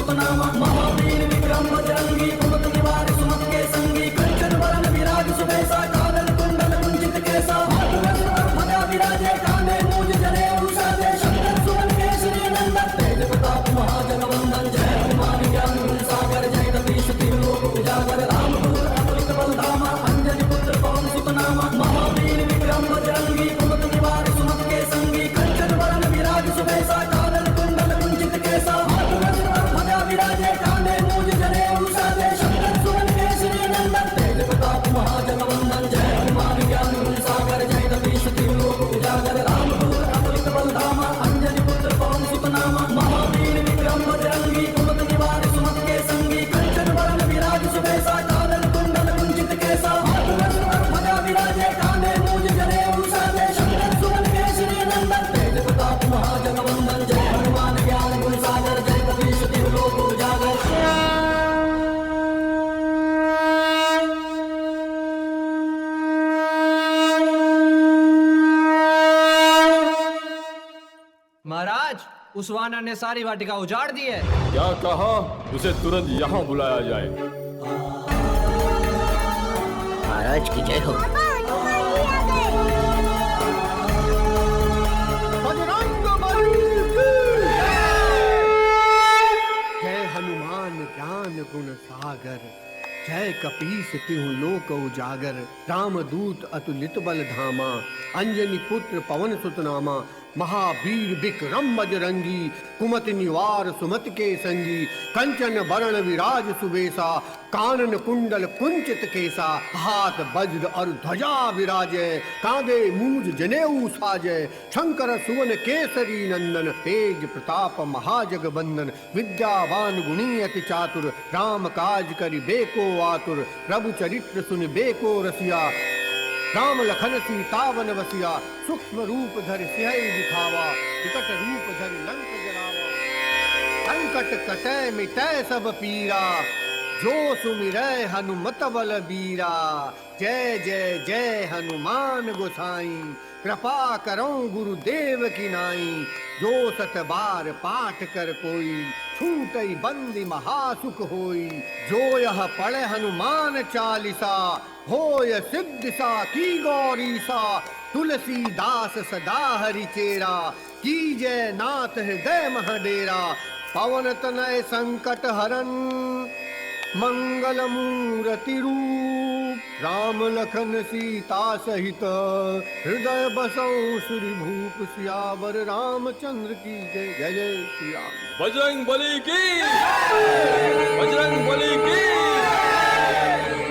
सुतनामा महावीर विक्रम बजरंगी कुमत निवार सुमत के संगी कंचन वरण विराज सुबेसा कानन कुंडल कुंचित केसा हाथ ध्वजा विराजे कांधे मूज जनेऊ साजे शंकर सुवन केसरी नंदन तेज प्रताप महाजगवंदन जय हनुमान ज्ञान गुण सागर जय कपीश तिहु लोक उजागर रामदूत अतुलित बल धामा अंजनी पुत्र पवन सुत नामा महावीर विक्रम बजरंगी कुमत निवार सुमत के संगी कंचन वरण विराज सुबेसा कानन कुंडल कुंचित केसा हाथ ध्वजा विराजे कांधे मूज जनेऊ साजे शंकर सुवन केसरी नंदन तेज प्रताप महाजगवंदन जय हनुमान ज्ञान गुण सागर जय कपीश तिहु लोक उजागर रामदूत अतुलित बल धामा अंजनी पुत्र पवन सुत नामा महावीर विक्रम बजरंगी कुमत निवार सुमत के संगी कंचन वरण विराज सुबेसा कानन कुंडल कुंचित केसा हाथ ध्वजा विराजे कांधे मूज जनेऊ साजे शंकर सुवन केसरी नंदन तेज प्रताप महाजगवंदन जय हनुमान ज्ञान गुण सागर जय कपीश तिहु लोक उजागर। महाराज, उस वानर ने सारी वाटिका उजाड़ दी है। क्या कहा? उसे तुरंत यहाँ बुलाया जाए। महाराज की जय हो। जय हनुमान ज्ञान गुण सागर जय कपीस तिहु लोक उजागर रामदूत अतुलित बल धामा अंजनी पुत्र पवन सुत नामा महावीर विक्रम बजरंगी कुमति निवार सुमत के संगी कंचन वरण विराज सुबेसा कानन कुंडल कुंचित केसा हाथ वज्र और ध्वजा विराजय कांधे मूज जनेऊ साजय शंकर सुवन केसरी नंदन तेज प्रताप महाजगबंदन विद्यावान गुणी अति चातुर राम काज करि बेको आतुर प्रभु चरित्र सुन बेको रसिया राम लखन सीतावन वसिया सूक्ष्म रूप धरि सिंहई दिखावा विकट रूप धरि लंक जरावा संकट कटै मिटै सब पीरा जो सुमिरै हनुमत बल बीरा जय जय जय हनुमान गोसाई कृपा करो गुरुदेव की नाई जो सत बार पाठ कर कोई छूटई बंदी महासुख होई जो यह पढ़े हनुमान चालीसा होय सिद्धि सा की गौरीसा तुलसीदास सदा हरि चेरा कीजय नाथ हृदय महडेरा पवन तनय संकट हरन मंगल मूर्ति रूप राम लखन सीता सहित हृदय बसौ श्री भूप सियावर रामचंद्र की जय। जय जय श्री राम। बजरंग बली की, बजरंग बली की,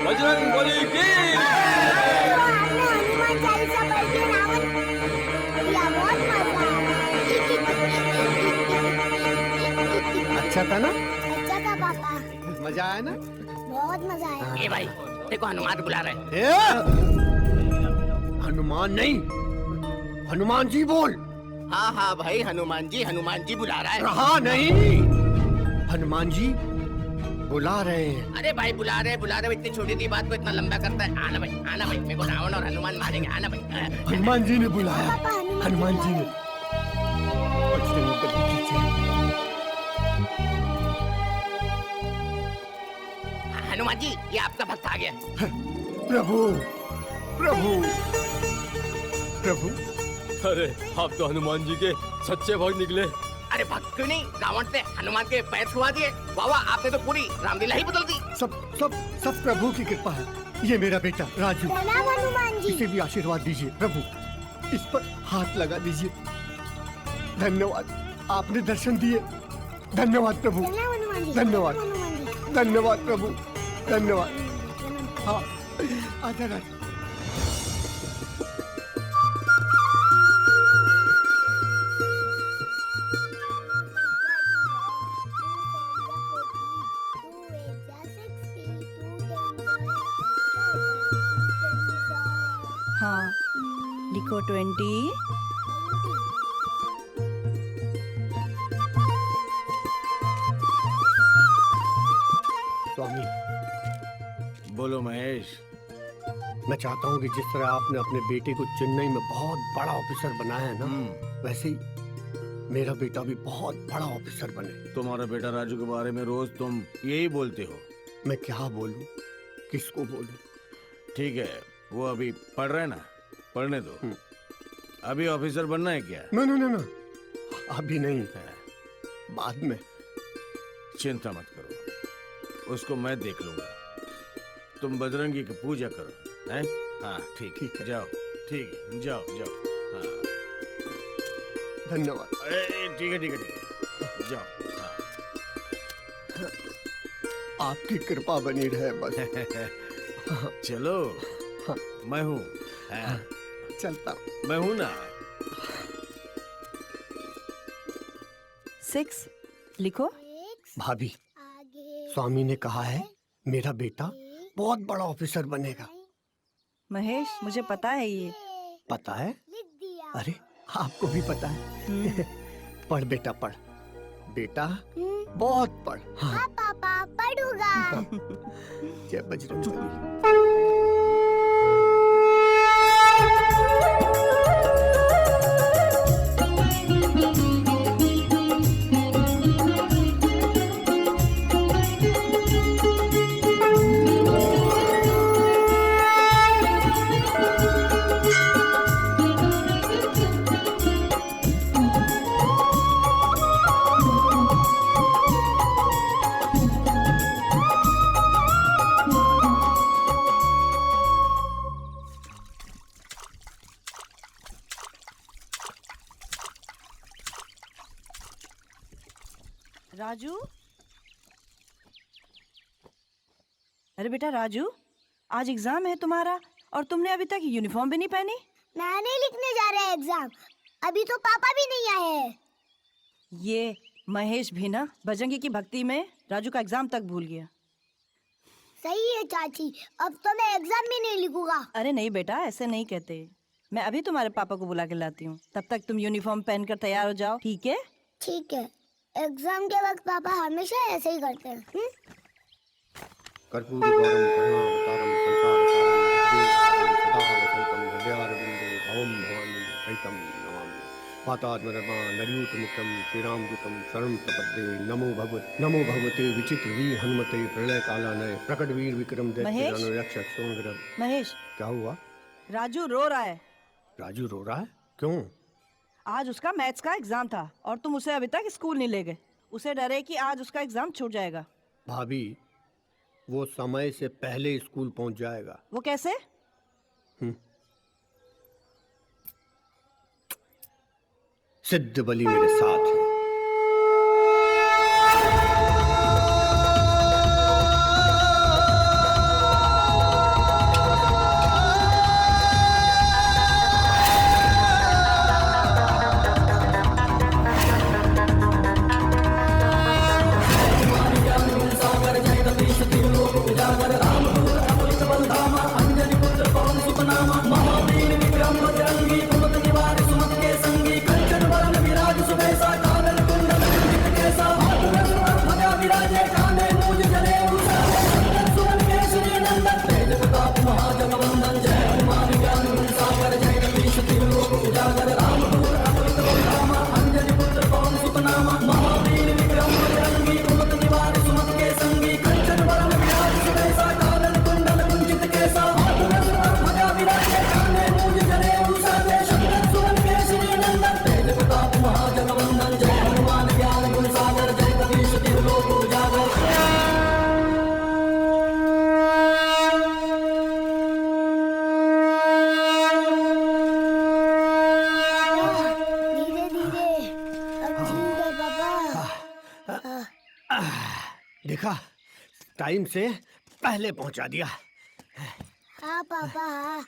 बजरंग बली की। हनुमान चालीसा पढ़ के रावण या बहुत अच्छा था ना? अच्छा था पापा, मजा आया ना? बहुत मजा आया। ए भाई, देखो हनुमान बुला रहे। हनुमान नहीं, हनुमान जी बोल। हाँ हाँ भाई, हनुमान जी बुला रहा है। रहा नहीं, हनुमान जी बुला रहे हैं। अरे भाई बुला रहे इतनी छोटी सी बात को इतना लंबा करता है। आना भाई मेरे को रावण और हनुमान मारेंगे। आना भाई। हनुमान जी ने बुलाया, हनुमान जी ने। हनुमान जी, ये आपका भक्त आ गया। प्रभु प्रभु प्रभु। अरे आप तो हनुमान जी के सच्चे भक्त निकले। अरे भक्त क्यों नहीं, रावण ने हनुमान के पैर छुआ दिए। वाह, आपने तो पूरी रामलीला ही बदल दी। सब सब सब प्रभु की कृपा है। ये मेरा बेटा राजू, प्रणाम हनुमान जी। इसे भी आशीर्वाद दीजिए प्रभु, इस पर हाथ लगा दीजिए। धन्यवाद, आपने दर्शन दिए। धन्यवाद प्रभु, प्रणाम हनुमान जी। धन्यवाद। हनुमान जी। धन्यवाद प्रभु, धन्यवाद। हाँ, आजा राजू। हाँ, लिखो 20। स्वामी, बोलो महेश। मैं चाहता हूँ कि जिस तरह आपने अपने बेटे को चेन्नई में बहुत बड़ा ऑफिसर बनाया है ना, वैसे ही मेरा बेटा भी बहुत बड़ा ऑफिसर बने। तुम्हारा बेटा राजू के बारे में रोज तुम यही बोलते हो। मैं क्या बोलूं, किसको बोलूं? ठीक है, वो अभी पढ़ रहे ना, पढ़ने दो। अभी ऑफिसर बनना है क्या? ना ना ना ना, अभी नहीं है, बाद में। चिंता मत करो, उसको मैं देख लूंगा। तुम बजरंगी की पूजा करो, हैं? हाँ ठीक है, जाओ। ठीक है, जाओ जाओ। हाँ धन्यवाद। ठीक है, जाओ। हाँ। आपकी कृपा बनी रहे बस। चलो, मैं हूँ। हाँ, चलता मैं हूँ ना। 6 लिखो। भाभी, आगे स्वामी ने कहा है मेरा बेटा बहुत बड़ा ऑफिसर बनेगा। महेश, मुझे पता है ये। पता है? लिख दिया। अरे आपको भी पता है। पढ़ बेटा, पढ़ बेटा, बहुत पढ़। हाँ, हाँ पापा, पढ़ूंगा। जय बजरंगबली। राजू, अरे बेटा राजू, आज एग्जाम है तुम्हारा और तुमने अभी तक यूनिफॉर्म भी नहीं पहनी। मैं नहीं लिखने जा रहा है एग्जाम, अभी तो पापा भी नहीं आए हैं। ये महेश भी ना बजरंगी की भक्ति में राजू का एग्जाम तक भूल गया। सही है चाची, अब तो मैं एग्जाम भी नहीं लिखूंगा। अरे नहीं बेटा, ऐसे नहीं कहते। मैं अभी तुम्हारे पापा को बुला के लाती हूँ, तब तक तुम यूनिफॉर्म पहनकर तैयार हो जाओ, ठीक है? ठीक है, एग्जाम के वक्त पापा हमेशा ऐसे ही करते हैं। कर्पूरगौरम करुणावतारम संसारसारं सदा वसंतं हृदयारविन्दे भवं भवानी सहितं नमामि। पातात्मरमा नरयूतमुखं श्रीरामदूतं शरणं प्रपद्ये। नमो भगवते विचित्रवीर हनुमते प्रलयकालानय प्रकटवीर विक्रम महेश? दैत्यजानो रक्षक सोनग्रह। महेश, क्या हुआ? राजू रो रहा है। राजू रो रहा है? क्यों? आज उसका मैथ्स का एग्जाम था और तुम उसे अभी तक स्कूल नहीं ले गए। उसे डर है कि आज उसका एग्जाम छूट जाएगा। भाभी, वो समय से पहले स्कूल पहुंच जाएगा। वो कैसे? सिद्ध बलि मेरे साथ है। देखा, टाइम से पहले पहुंचा दिया। हाँ पापा, हाँ,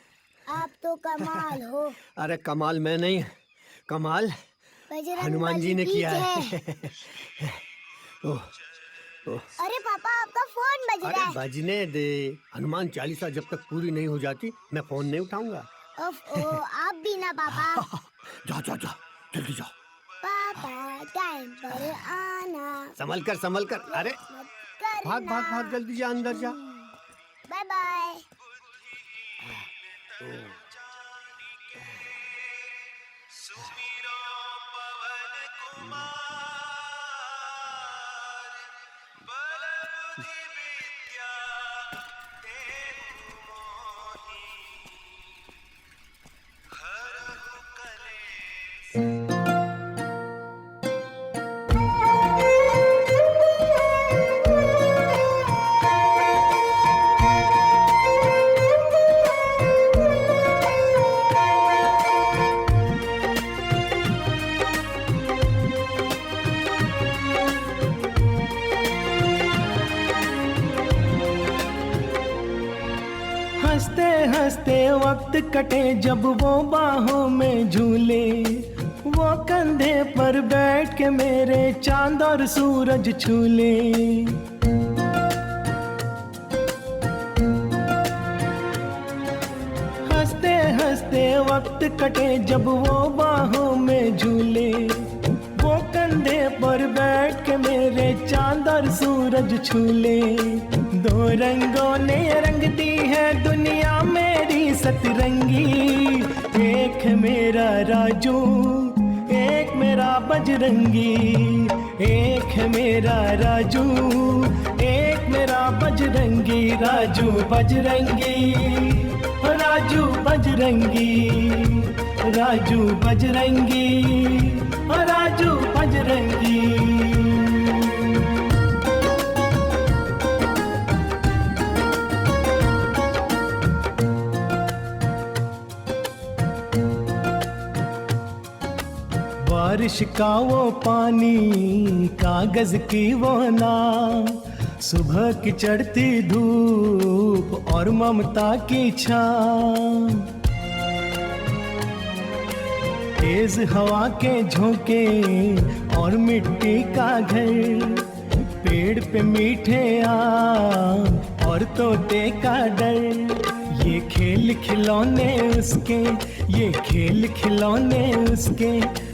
आप तो कमाल हो। अरे कमाल मैं नहीं, कमाल बजरंग हनुमान जी ने बली किया की है। जय। ओह, अरे पापा, आपका फोन बज अरे रहा है। बजने दे, हनुमान चालीसा जब तक पूरी नहीं हो जाती मैं फोन नहीं उठाऊंगा। आप भी ना पापा। जा जा जा, जल्दी जाओ। पापा टाइम पर आना। संभल कर। अरे मत भाग करना। जल्दी जा, अंदर जा। Bye bye. हंसते वक्त कटे जब वो बाहों में झूले, वो कंधे पर बैठ के मेरे चांद और सूरज छूले। हंसते हंसते वक्त कटे जब वो बाहों में झूले, वो कंधे पर बैठ के मेरे चांद और सूरज छूले। दो रंगों ने रंग दी है दुनिया मेरी सतरंगी, एक मेरा राजू एक मेरा बजरंगी, एक मेरा राजू एक मेरा बजरंगी। राजू बजरंगी, राजू बजरंगी, राजू बजरंगी, राजू बजरंगी। बारिश का वो पानी, कागज की वो नाव, सुबह की चढ़ती धूप और ममता की छाँव, तेज हवा के झोंके और मिट्टी का घर, पेड़ पे मीठे आम और तोते का डर। ये खेल खिलौने उसके, ये खेल खिलौने उसके,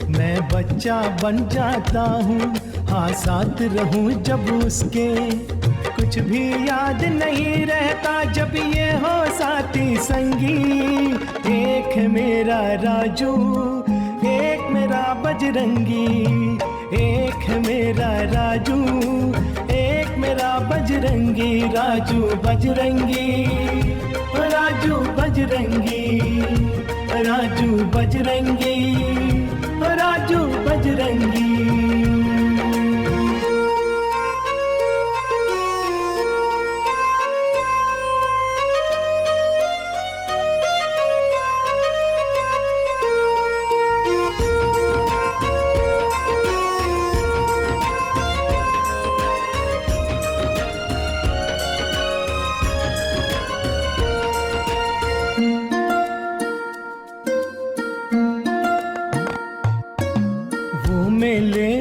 मैं बच्चा बन जाता हूँ, हाँ साथ रहूँ जब उसके। कुछ भी याद नहीं रहता जब ये हो साथी संगी, एक मेरा राजू एक मेरा बजरंगी, एक मेरा राजू एक मेरा बजरंगी। राजू बजरंगी, राजू बजरंगी, राजू बजरंगी, राजू बजरंगी।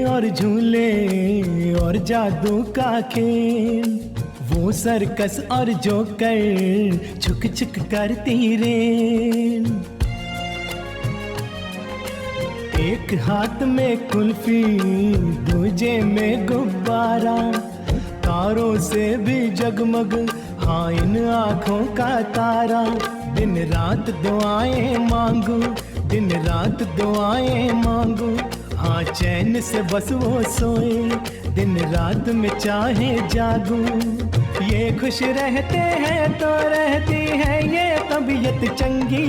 और झूले और जादू का खेल, वो सर्कस और जोकर छुक छुक करती रेल। एक हाथ में कुल्फी दूजे में गुब्बारा, तारों से भी जगमग हाँ इन आँखों का तारा। दिन रात दुआएं मांगू, दिन रात दुआएं मांगू, हाँ चैन से बस वो सोए, दिन रात में चाहे जागू। ये खुश रहते हैं तो रहती है ये तबीयत चंगी।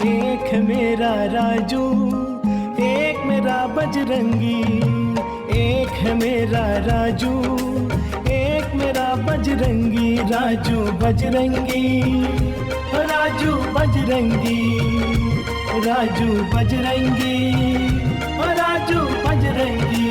एक मेरा राजू एक मेरा बजरंगी, एक है मेरा राजू एक मेरा बजरंगी। राजू बजरंगी, राजू बजरंगी, राजू बजरंगी, राजू बजरंगी।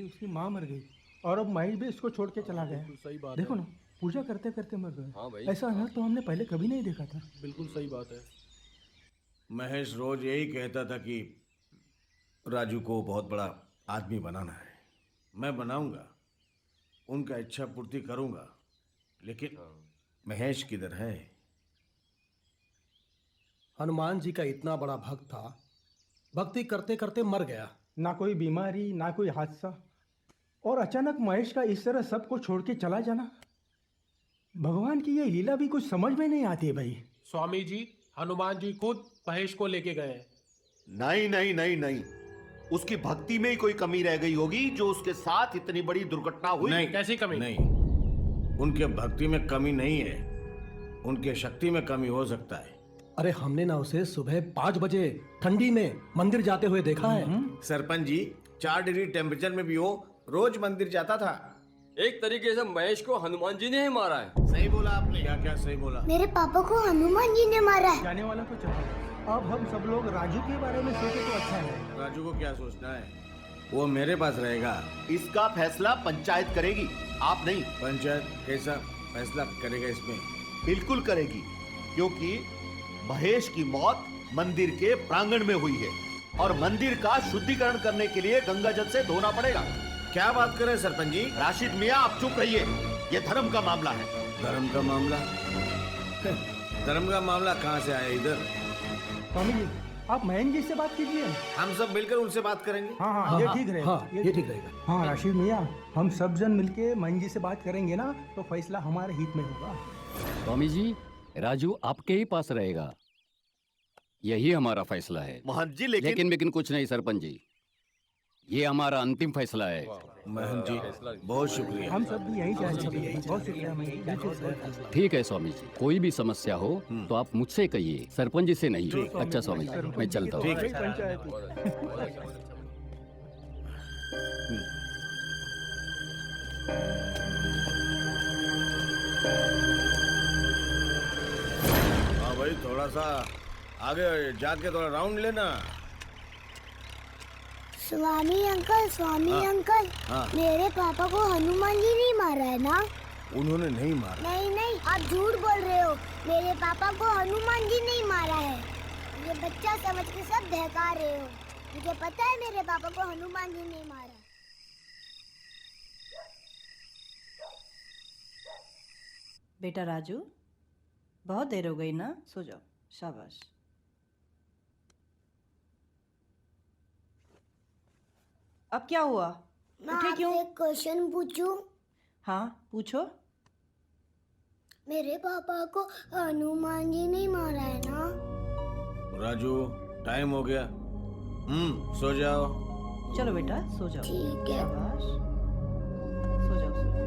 उसकी माँ मर गई और अब महेश भी इसको छोड़ के चला गया। सही बात देखो ना, पूजा करते करते मर हाँ भाई। गए। ऐसा अनर्थ तो हमने पहले कभी नहीं देखा था। बिल्कुल सही बात है। महेश रोज यही कहता था कि राजू को बहुत बड़ा आदमी बनाना है। मैं बनाऊंगा, उनका इच्छा पूर्ति करूंगा, लेकिन महेश किधर है? हनुमान जी का इतना बड़ा भक्त था, भक्ति करते करते मर गया। ना कोई बीमारी, ना कोई हादसा, और अचानक महेश का इस तरह सबको छोड़ के चला जाना। भगवान की ये लीला भी कुछ समझ में नहीं आती है भाई। स्वामी जी, हनुमान जी खुद महेश को लेके गए। नहीं नहीं नहीं नहीं, उसकी भक्ति में ही कोई कमी रह गई होगी जो उसके साथ इतनी बड़ी दुर्घटना हुई। नहीं, कैसी कमी? नहीं, उनके भक्ति में कमी नहीं है, उनके शक्ति में कमी हो सकता है। अरे हमने ना उसे सुबह 5 बजे ठंडी में मंदिर जाते हुए देखा है। सरपंच जी, 4 डिग्री टेम्परेचर में भी वो रोज मंदिर जाता था। एक तरीके से महेश को हनुमान जी ने ही मारा है। सही बोला आपने। क्या क्या सही बोला? मेरे पापा को हनुमान जी ने मारा है। जाने वाला तो चला, अब हम सब लोग राजू के बारे में सोचे तो अच्छा है। राजू को क्या सोचना है, वो मेरे पास रहेगा। इसका फैसला पंचायत करेगी, आप नहीं। पंचायत कैसा फैसला करेगा इसमें? बिल्कुल करेगी, क्योंकि महेश की मौत मंदिर के प्रांगण में हुई है और मंदिर का शुद्धिकरण करने के लिए गंगा जल से धोना पड़ेगा। क्या बात कर रहे हैं सरपंच जी? राशिद मियाँ, आप चुप रहिए, ये धर्म का मामला है। धर्म का मामला? धर्म का मामला कहाँ से आया इधर? स्वामी जी, आप महेश जी से बात कीजिए। हम सब मिलकर उनसे बात करेंगे। हाँ, ये ठीक रहेगा। हाँ, ये ठीक रहेगा। हाँ राशिद मियाँ, हम सब जन मिलके महेश जी से बात करेंगे ना, तो फैसला हमारे हित में होगा। स्वामी जी, राजू आपके ही पास रहेगा, यही हमारा फैसला है। महंत जी, लेकिन कुछ नहीं सरपंच जी, ये हमारा अंतिम फैसला है। महंत जी, बहुत शुक्रिया। हम सब भी यही चाहते हैं। बहुत शुक्रिया महंत जी। ठीक है स्वामी जी, कोई भी समस्या हो तो आप मुझसे कहिए, सरपंच जी से नहीं। अच्छा स्वामी जी, मैं चलता हूँ। हाँ भाई, थोड़ा सा आगे जाके थोड़ा राउंड लेना। स्वामी अंकल, स्वामी अंकल, मेरे पापा को हनुमान जी नहीं मारा है ना? उन्होंने नहीं मारा। नहीं नहीं, आप झूठ बोल रहे हो। मेरे पापा को हनुमान जी नहीं मारा है। ये बच्चा समझ के सब बहका रहे हो। मुझे पता है मेरे पापा को हनुमान जी नहीं मारा। बेटा राजू, बहुत देर हो गई ना, सो जाओ। शाबाश। अब क्या हुआ? मैं उठे क्यों? आपसे एक क्वेश्चन पूछूं? हाँ पूछो। मेरे पापा को हनुमान जी नहीं मारा है ना? राजू, टाइम हो गया, सो जाओ। चलो बेटा सो जाओ। ठीक है। शाबाश, सो जाओ, सो जाओ।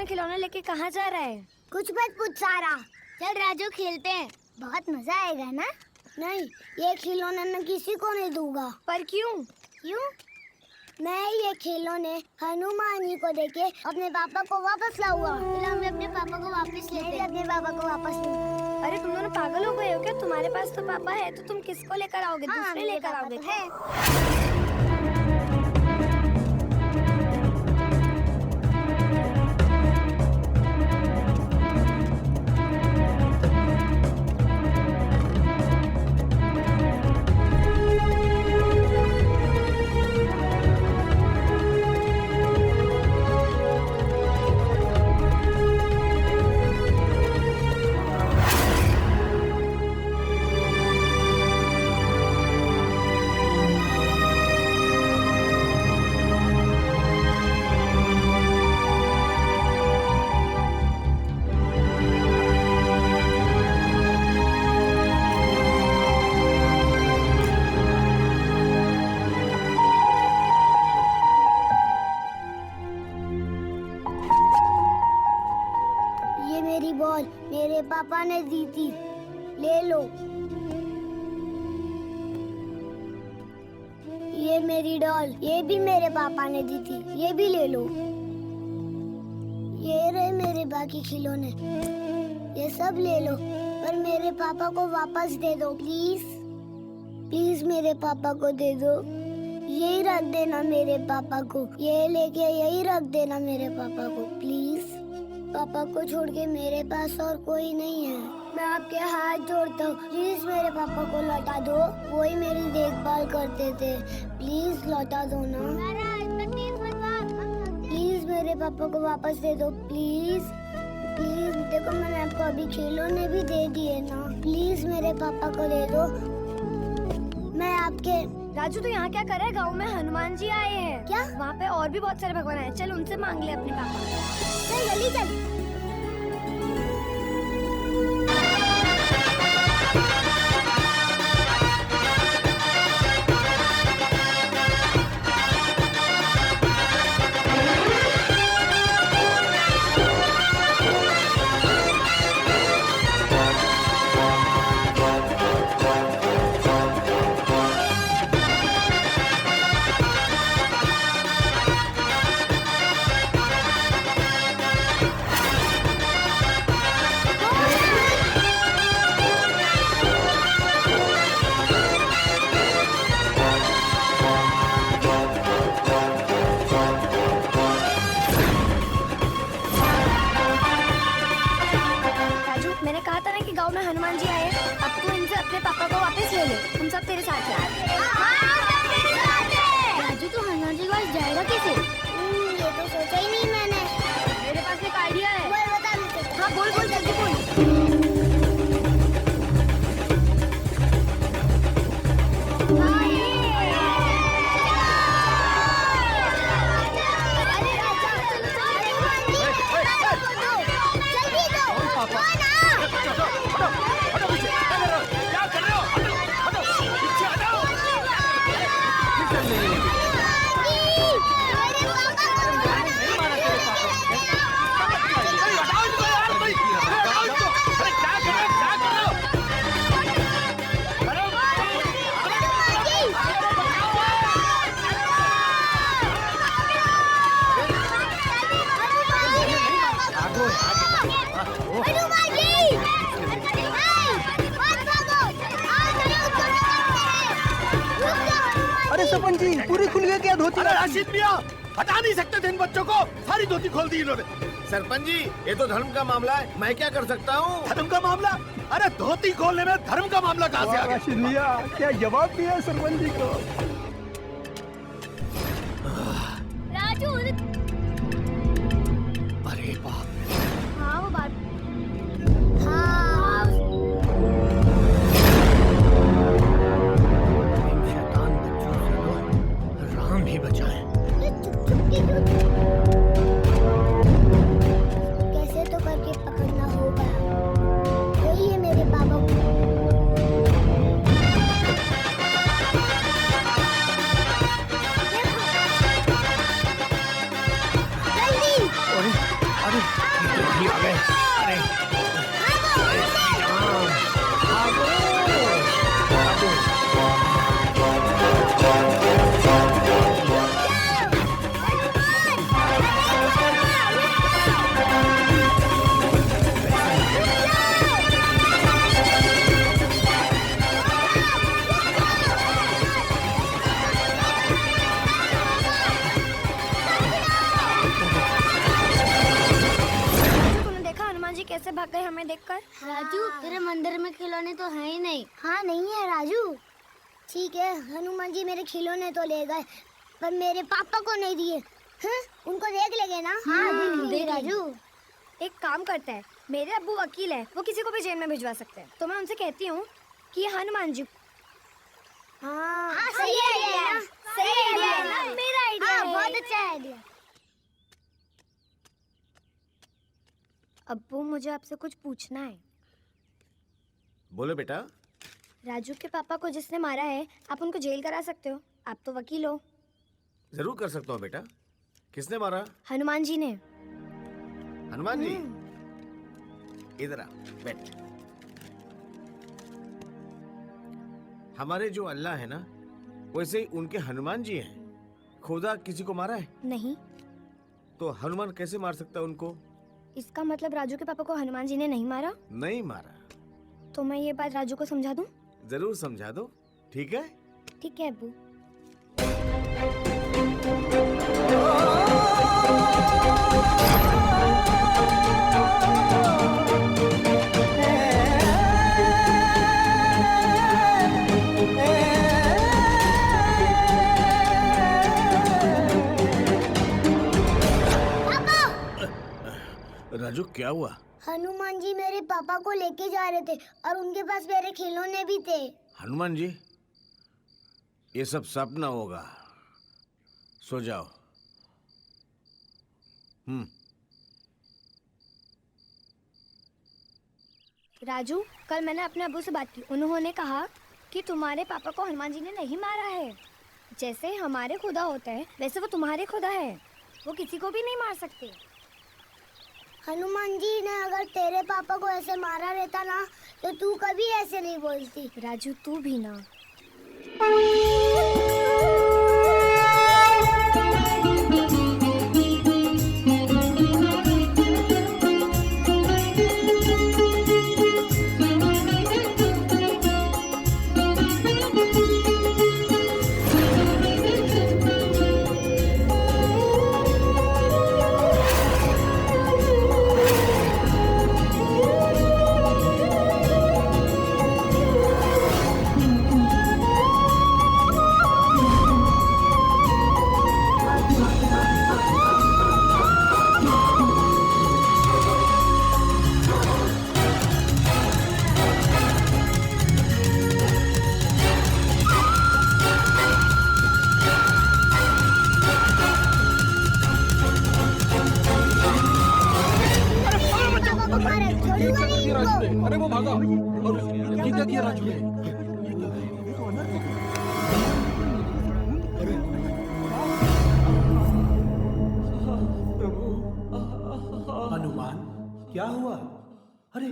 खिलौने लेके कहाँ जा रहा है? कुछ मत पूछ सारा, चल राजू खेलते हैं, बहुत मजा आएगा ना? नहीं, ये खिलौने मैं किसी को नहीं दूंगा। पर क्यों? क्यों? मैं ये खिलौने हनुमान जी को देके अपने पापा को वापस लाऊंगा। मैं अपने पापा को वापस लेते हैं। अपने पापा को वापस लूंगा। अरे तुम दोनों पागल हो गए हो क्या? तुम्हारे पास तो पापा है, तो तुम किसको लेकर आओगे? दूसरे लेकर आओगे क्या? पापा ने दी थी, ले लो। ये मेरी डॉल, ये भी मेरे पापा ने दी थी, ये भी ले लो। ये रहे मेरे बाकी खिलौने, ये सब ले लो, पर मेरे पापा को वापस दे दो प्लीज। प्लीज मेरे पापा को दे दो, यही रख देना मेरे पापा को, ये लेके यही रख देना मेरे पापा को प्लीज। पापा को छोड़ के मेरे पास और कोई नहीं है, मैं आपके हाथ जोड़ता हूँ, प्लीज मेरे पापा को लौटा दो, वही मेरी देखभाल करते थे, प्लीज लौटा दो ना। प्लीज मेरे पापा को वापस दे दो प्लीज। प्लीज देखो मैंने आपको अभी खिलौने भी दे दिए ना, प्लीज मेरे पापा को दे दो। मैं आपके राजू तो यहाँ क्या कर रहा है? गाँव में हनुमान जी आए हैं। क्या? वहाँ पे और भी बहुत सारे भगवान हैं, चल उनसे मांग ले अपने पापा। चल जल्दी चल। हनुमान जी आए, अब तू इनसे अपने पापा को वापस ले ले, हम सब तेरे साथ हैं। राजू तो हनुमान जी के पास जाएगा कैसे? ये तो सोचा ही नहीं मैंने। मेरे पास एक आइडिया है। बोल बता मुझे। हाँ बोल बोल जल्दी बोल। अरे सरपंच जी, पूरी खुल गई क्या धोती? अरे राशिद मियां, हटा नहीं सकते थे इन बच्चों को, सारी धोती खोल दी इन्होंने। सरपंच जी, ये तो धर्म का मामला है, मैं क्या कर सकता हूँ? धर्म का मामला? अरे धोती खोलने में धर्म का मामला कहाँ से आ गया? राशिद मियां, क्या जवाब दिया सरपंच जी को? राजू, अरे बाप रे। हाँ वो बात, हाँ इन शैतान बच्चों से तो राम ही बचाए। कैसे तो करके पकड़ना होगा, यही है मेरे पापा को। ये आ गए। अरे कैसे भाग गए हमें देखकर? राजू, तेरे मंदिर में खिलौने तो हैं ही नहीं। हाँ नहीं है राजू। ठीक है, हनुमान जी मेरे खिलौने तो ले गए, पर मेरे पापा को नहीं दिए। उनको देख लेंगे ना? हाँ देख राजू। एक काम करता है, मेरे अब्बू वकील है, वो किसी को भी जेल में भिजवा सकते हैं, तो मैं उनसे कहती हूँ कि हनुमान जी। हाँ सही आइडिया, सही आइडिया, मेरा आइडिया, बहुत अच्छा आइडिया। अब्बू, मुझे आपसे कुछ पूछना है। बोले बेटा। राजू के पापा को जिसने मारा है, आप उनको जेल करा सकते हो, आप तो वकील हो। जरूर कर सकता हूँ बेटा। किसने मारा? हनुमान जी ने। हनुमान जी? इधर आ, बैठ। हमारे जो अल्लाह है ना, वैसे ही उनके हनुमान जी हैं। खुदा किसी को मारा है? नहीं। तो हनुमान कैसे मार सकता है उनको? इसका मतलब राजू के पापा को हनुमान जी ने नहीं मारा? नहीं मारा। तो मैं ये बात राजू को समझा दूं? जरूर समझा दो, ठीक है? ठीक है अब्बू। राजू क्या हुआ? हनुमान जी मेरे पापा को लेके जा रहे थे और उनके पास मेरे खिलौने भी थे। हनुमान जी, ये सब सपना होगा, सो जाओ। राजू, कल मैंने अपने अब्बू से बात की। उन्होंने कहा कि तुम्हारे पापा को हनुमान जी ने नहीं मारा है। जैसे हमारे खुदा होते हैं वैसे वो तुम्हारे खुदा है। वो किसी को भी नहीं मार सकते। हनुमान जी ने अगर तेरे पापा को ऐसे मारा रहता ना, तो तू कभी ऐसे नहीं बोलती। राजू तू भी ना। अरे वो भागा। ये क्या किया राजू ने? हनुमान क्या हुआ? अरे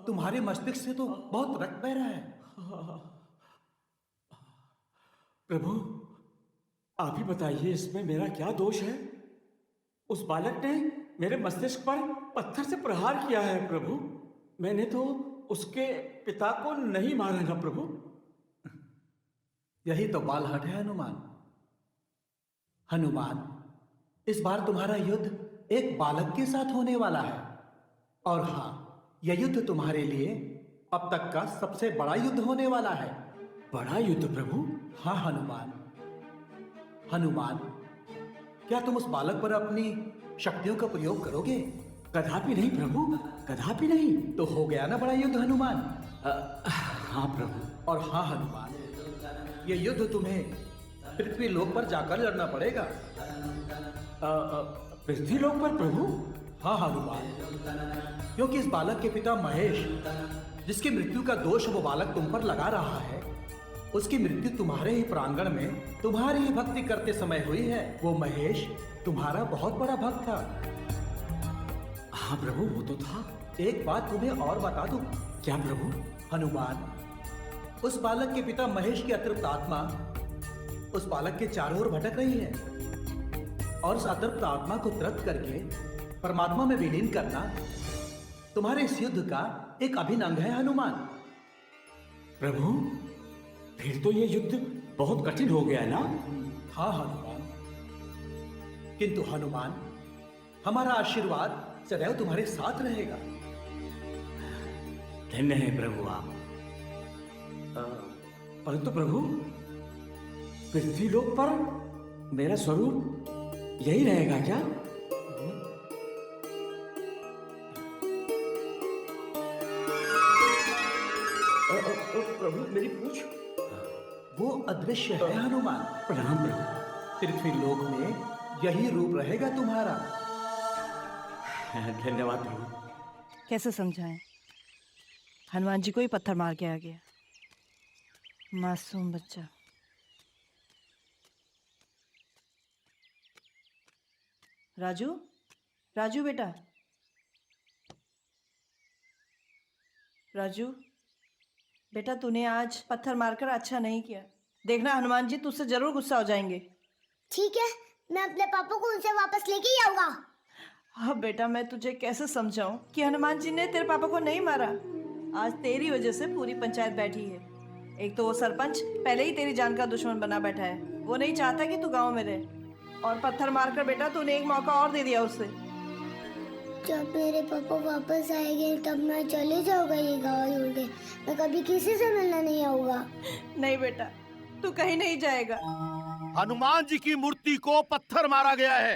तुम्हारे मस्तिष्क से तो बहुत रक्त बह रहा है। प्रभु आप ही बताइए, इसमें मेरा क्या दोष है? उस बालक ने मेरे मस्तिष्क पर पत्थर से प्रहार किया है प्रभु। मैंने तो उसके पिता को नहीं मारा ना प्रभु। यही तो बालहट है हनुमान। हनुमान, इस बार तुम्हारा युद्ध एक बालक के साथ होने वाला है। और हाँ, यह युद्ध तुम्हारे लिए अब तक का सबसे बड़ा युद्ध होने वाला है। बड़ा युद्ध प्रभु? हाँ हनुमान। हनुमान, क्या तुम उस बालक पर अपनी शक्तियों का प्रयोग करोगे? कदापि नहीं प्रभु, कदापि नहीं। तो हो गया ना बड़ा युद्ध हनुमान? हाँ प्रभु। और हाँ हनुमान, ये युद्ध तुम्हें पृथ्वी लोक पर जाकर लड़ना पड़ेगा। पृथ्वी लोक पर प्रभु? हाँ हनुमान, क्योंकि इस बालक के पिता महेश, जिसकी मृत्यु का दोष वो बालक तुम पर लगा रहा है, उसकी मृत्यु तुम्हारे ही प्रांगण में तुम्हारी ही भक्ति करते समय हुई है। वो महेश तुम्हारा बहुत बड़ा भक्त था। हाँ प्रभु, वो तो था। एक बात तुम्हें और बता दूं। क्या प्रभु? हनुमान, उस बालक के पिता महेश की अतृप्त आत्मा उस बालक के चारों ओर भटक रही है, और उस अतृप्त आत्मा को तृप्त करके परमात्मा में विलीन करना तुम्हारे इस युद्ध का एक अभिन्न अंग है हनुमान। प्रभु, फिर तो ये युद्ध बहुत कठिन हो गया ना? हाँ हनुमान, किंतु हनुमान, हमारा आशीर्वाद सदैव तुम्हारे साथ रहेगा। धन्य है प्रभु आप। परंतु प्रभु, पृथ्वी लोक पर मेरा स्वरूप यही रहेगा क्या? प्रभु मेरी पूछ। वो अदृश्य है हनुमान। प्रणाम प्रभु। पृथ्वी लोक में यही रूप रहेगा तुम्हारा। धन्यवाद प्रभु। कैसे समझाएं? हनुमान जी को ही पत्थर मार के आ गया, मासूम बच्चा। राजू, राजू बेटा, राजू बेटा, तूने आज पत्थर मारकर अच्छा नहीं किया। देखना हनुमान जी तुझसे जरूर गुस्सा हो जाएंगे। ठीक है, मैं अपने पापा को उनसे वापस लेके ही आऊंगा। हाँ बेटा, मैं तुझे कैसे समझाऊं कि हनुमान जी ने तेरे पापा को नहीं मारा। आज तेरी वजह से पूरी पंचायत बैठी है। एक तो वो सरपंच पहले ही तेरी जान का दुश्मन बना बैठा है। वो नहीं चाहता कि तू गांव में रहे, और पत्थर मारकर बेटा तूने एक मौका और दे दिया उसे। जब मेरे पापा वापस आएंगे तब मैं चले जाऊंगा ये गाँव छोड़ के। मैं कभी किसी से मिलना नहीं आऊंगा। नहीं बेटा, तू कहीं नहीं जाएगा। हनुमान जी की मूर्ति को पत्थर मारा गया है,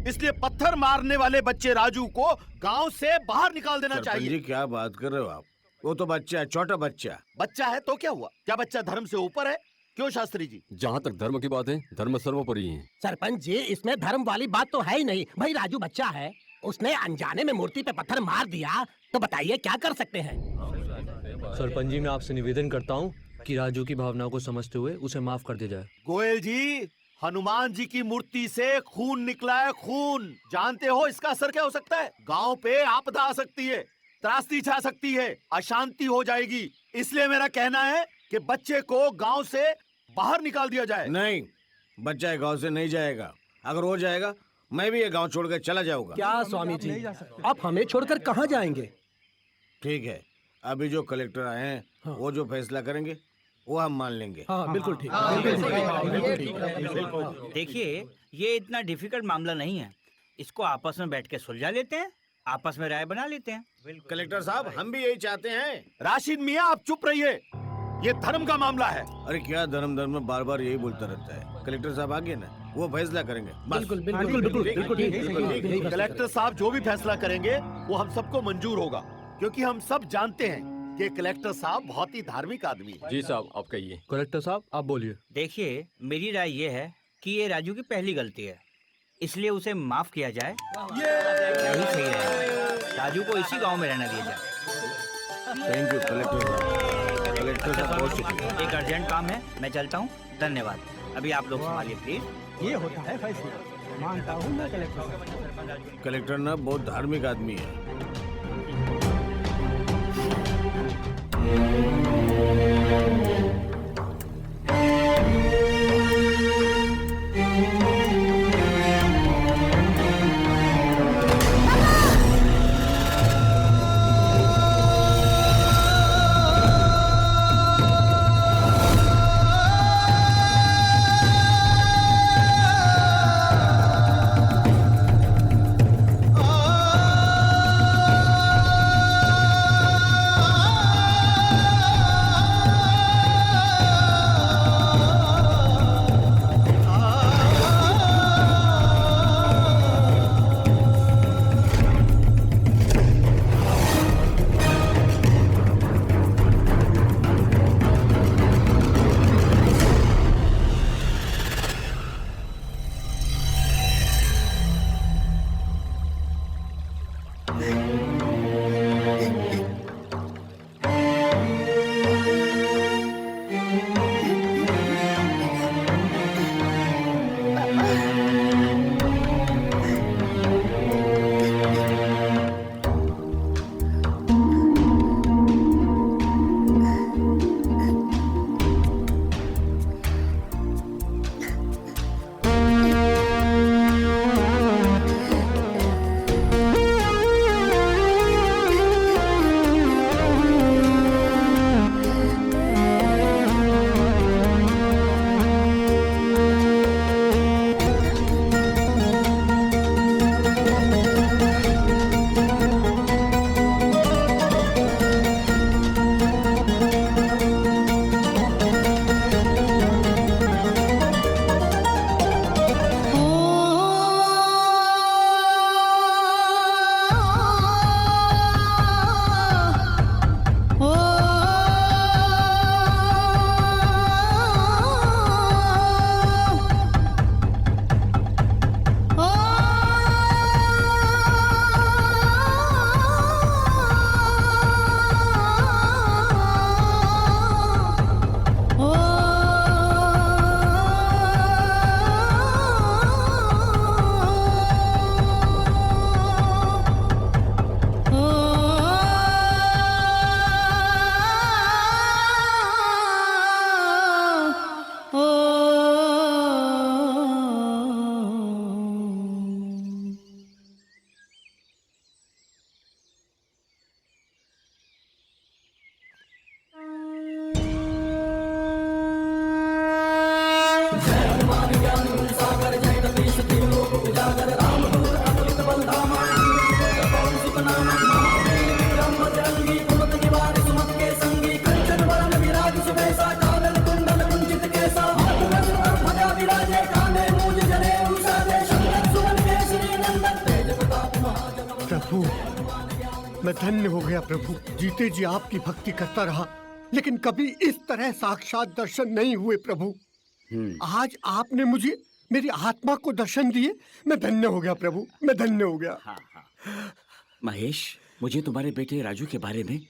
इसलिए पत्थर मारने वाले बच्चे राजू को गांव से बाहर निकाल देना चाहिए। जी क्या बात कर रहे हो आप? वो तो बच्चा है, छोटा बच्चा। बच्चा है तो क्या हुआ? क्या बच्चा धर्म से ऊपर है? क्यों शास्त्री जी? जहाँ तक धर्म की बात है, धर्म सर्वोपरि है। सरपंच जी, इसमें धर्म वाली बात तो है ही नहीं। भाई राजू बच्चा है, उसने अनजाने में मूर्ति पे पत्थर मार दिया, तो बताइए क्या कर सकते हैं? सरपंच जी, मैं आपसे निवेदन करता हूँ कि राजू की भावनाओं को समझते हुए उसे माफ कर दिया जाए। गोयल जी, हनुमान जी की मूर्ति से खून निकला है, खून। जानते हो इसका असर क्या हो सकता है? गांव पे आपदा आ सकती है, त्रासदी छा सकती है, अशांति हो जाएगी। इसलिए मेरा कहना है कि बच्चे को गांव से बाहर निकाल दिया जाए। नहीं, बच्चा गांव से नहीं जाएगा। अगर हो जाएगा मैं भी ये गांव छोड़कर चला जाऊंगा। क्या स्वामी जी, आप हमें छोड़कर कहाँ जाएंगे? ठीक है, अभी जो कलेक्टर आए हैं वो जो फैसला करेंगे वो हम मान लेंगे। हाँ बिल्कुल ठीक। देखिए, ये इतना डिफिकल्ट मामला नहीं है। इसको आपस में बैठ के सुलझा लेते हैं, आपस में राय बना लेते हैं। कलेक्टर साहब, हम भी यही चाहते हैं। राशिद मियाँ, आप चुप रहिए, ये धर्म का मामला है। अरे क्या धर्म धर्म में बार बार यही बोलता रहता है। कलेक्टर साहब आगे ना, वो फैसला करेंगे। बिल्कुल बिल्कुल बिल्कुल। कलेक्टर साहब जो भी फैसला करेंगे वो हम सबको मंजूर होगा, क्योंकि हम सब जानते हैं कि कलेक्टर साहब बहुत ही धार्मिक आदमी है। जी साहब, आप कहिए। कलेक्टर साहब, आप बोलिए। देखिए, मेरी राय ये है कि ये राजू की पहली गलती है, इसलिए उसे माफ किया जाए। यही सही है। राजू को इसी गांव में रहना दिया जाए। थैंक यू कलेक्टर साहब। कलेक्टर साहब बहुत शुक्रिया। एक अर्जेंट काम है, मैं चलता हूँ। धन्यवाद। अभी आप लोग संभालिए प्लीज। ये होता है फैसला, मानता हूँ मैं कलेक्टर साहब। कलेक्टर ना बहुत धार्मिक आदमी है। जय हनुमान ज्ञान गुण सागर जय कपीश तिहु लोक उजागर रामदूत अतुलित बल धामा पवन सुत नाम महावीर विक्रम बजरंगी कुमति निवार सुमति के संगी कंचन वरण विराज सुबेसा कानन कुंडल कुंचित केसा हाथ वज्र और ध्वजा विराजे कांधे मूज जनेऊ साजे शंकर सुवन केसरी नंदन तेज प्रताप महाजगवंदन। प्रभु मैं धन्य हो गया प्रभु। जीते जी आपकी भक्ति करता रहा, लेकिन कभी इस तरह साक्षात दर्शन नहीं हुए प्रभु। आज आपने मुझे मेरी आत्मा को दर्शन दिए, मैं धन्य हो गया प्रभु, मैं धन्य हो गया। महेश, मुझे तुम्हारे बेटे राजू के बारे में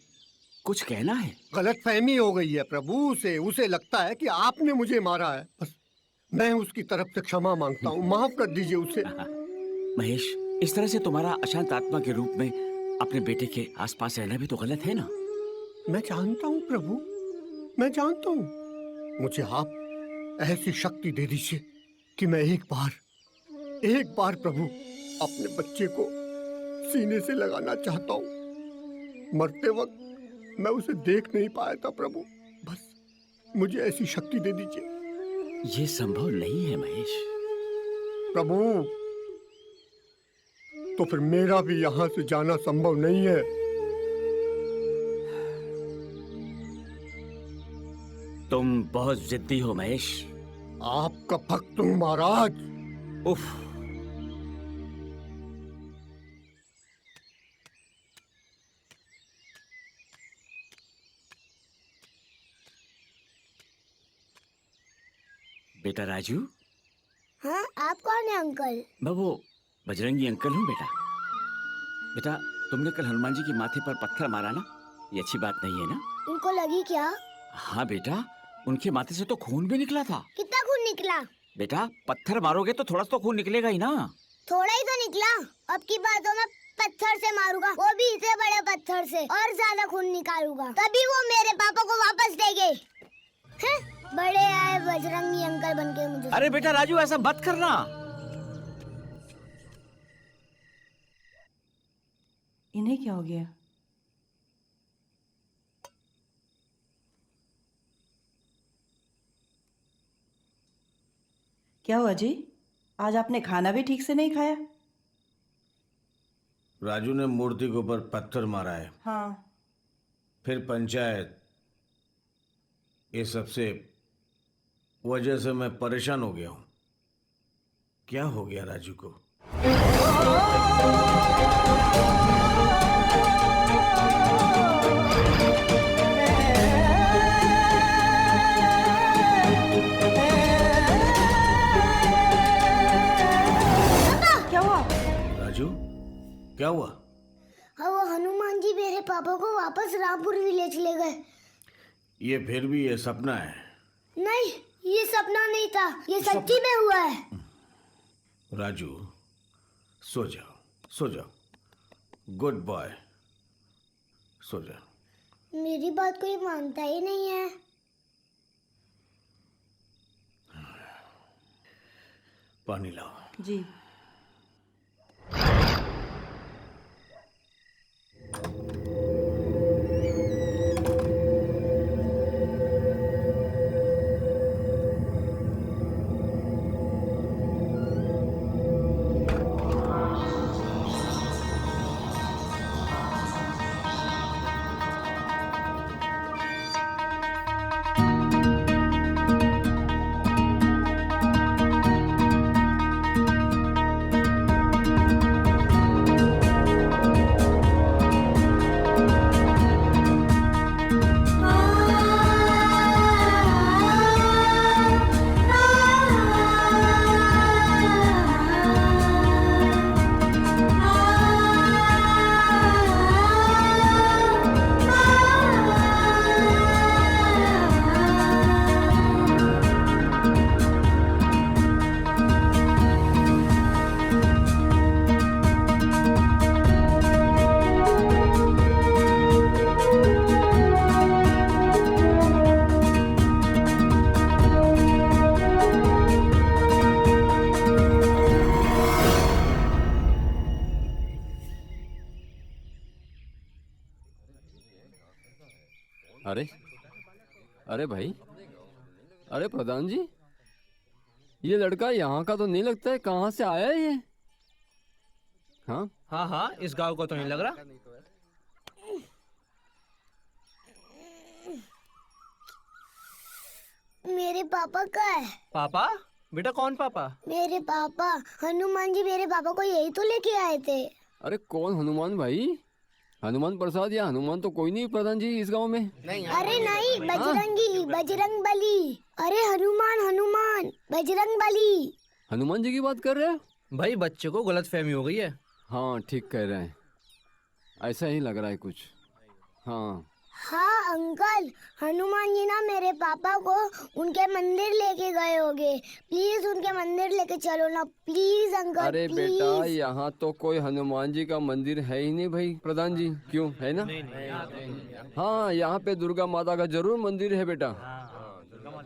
कुछ कहना है। गलतफहमी हो गई है प्रभु से, उसे लगता है कि आपने मुझे मारा है। बस मैं उसकी तरफ से क्षमा मांगता हूँ, माफ कर दीजिए उसे। महेश, इस तरह से तुम्हारा अशांत आत्मा के रूप में अपने बेटे के आसपास रहना भी तो गलत है ना। मैं जानता हूँ प्रभु, मैं जानता हूँ। मुझे आप ऐसी शक्ति दे दीजिए कि मैं एक बार प्रभु अपने बच्चे को सीने से लगाना चाहता हूँ। मरते वक्त मैं उसे देख नहीं पाया था प्रभु, बस मुझे ऐसी शक्ति दे दीजिए। ये संभव नहीं है महेश। प्रभु तो फिर मेरा भी यहाँ से जाना संभव नहीं है। तुम बहुत जिद्दी हो महेश। आपका भक्त हूँ महाराज। उफ। बेटा राजू। हाँ, आप कौन है अंकल? मैं वो बजरंगी अंकल हूँ बेटा। बेटा, तुमने कल हनुमान जी के माथे पर पत्थर मारा ना, ये अच्छी बात नहीं है ना? उनको लगी क्या? हाँ बेटा, उनके माथे से तो खून भी निकला था। कितना खून निकला? बेटा, पत्थर मारोगे तो थोड़ा तो खून निकलेगा ही ना। थोड़ा ही तो निकला। अब की बात तो मैं पत्थर से मारूंगा, वो भी इतने बड़े पत्थर से, और ज्यादा खून निकालूंगा, तभी वो मेरे पापा को वापस देंगे। बड़े आए बजरंगी अंकल बनके मुझे। अरे बेटा राजू, ऐसा मत करना। इन्हें क्या हो गया? क्या हुआ जी? आज आपने खाना भी ठीक से नहीं खाया? राजू ने मूर्ति के ऊपर पत्थर मारा है। हाँ। फिर पंचायत, ये सबसे वजह से मैं परेशान हो गया हूँ। क्या हो गया राजू को? क्या हुआ? राजू, क्या हुआ? हाँ, वो हनुमान जी मेरे पापा को वापस रामपुर विलेज ले गए। ये फिर भी ये सपना है। नहीं, ये सपना नहीं था, ये सच्ची में हुआ है। राजू, सो जाओ, सो जाओ। गुड बॉय, सो जाओ। मेरी बात कोई मानता ही नहीं है। पानी लाओ। जी। अरे अरे भाई, अरे प्रधान जी, ये लड़का यहाँ का तो नहीं लगता है, कहाँ से आया है ये? हाँ हाँ हाँ, इस गांव को तो नहीं लग रहा। मेरे पापा का है। पापा? बेटा कौन पापा? मेरे पापा, हनुमान जी मेरे पापा को यही तो लेके आए थे। अरे कौन हनुमान भाई? हनुमान प्रसाद या हनुमान तो कोई नहीं प्रधान जी इस गांव में। अरे नहीं, बजरंगी, बजरंग बली। अरे हनुमान, हनुमान, बजरंग बली। हनुमान जी की बात कर रहे हैं? भाई बच्चे को गलतफहमी हो गई है। हाँ ठीक कह रहे हैं, ऐसा ही लग रहा है कुछ। हाँ हाँ अंकल, हनुमान जी ना मेरे पापा को उनके मंदिर लेके गए होंगे। प्लीज उनके मंदिर लेके चलो ना, प्लीज अंकल। अरे प्लीज। बेटा, यहाँ तो कोई हनुमान जी का मंदिर है ही नहीं भाई प्रधान जी। क्यों, है ना? हाँ, यहाँ पे दुर्गा माता का जरूर मंदिर है बेटा।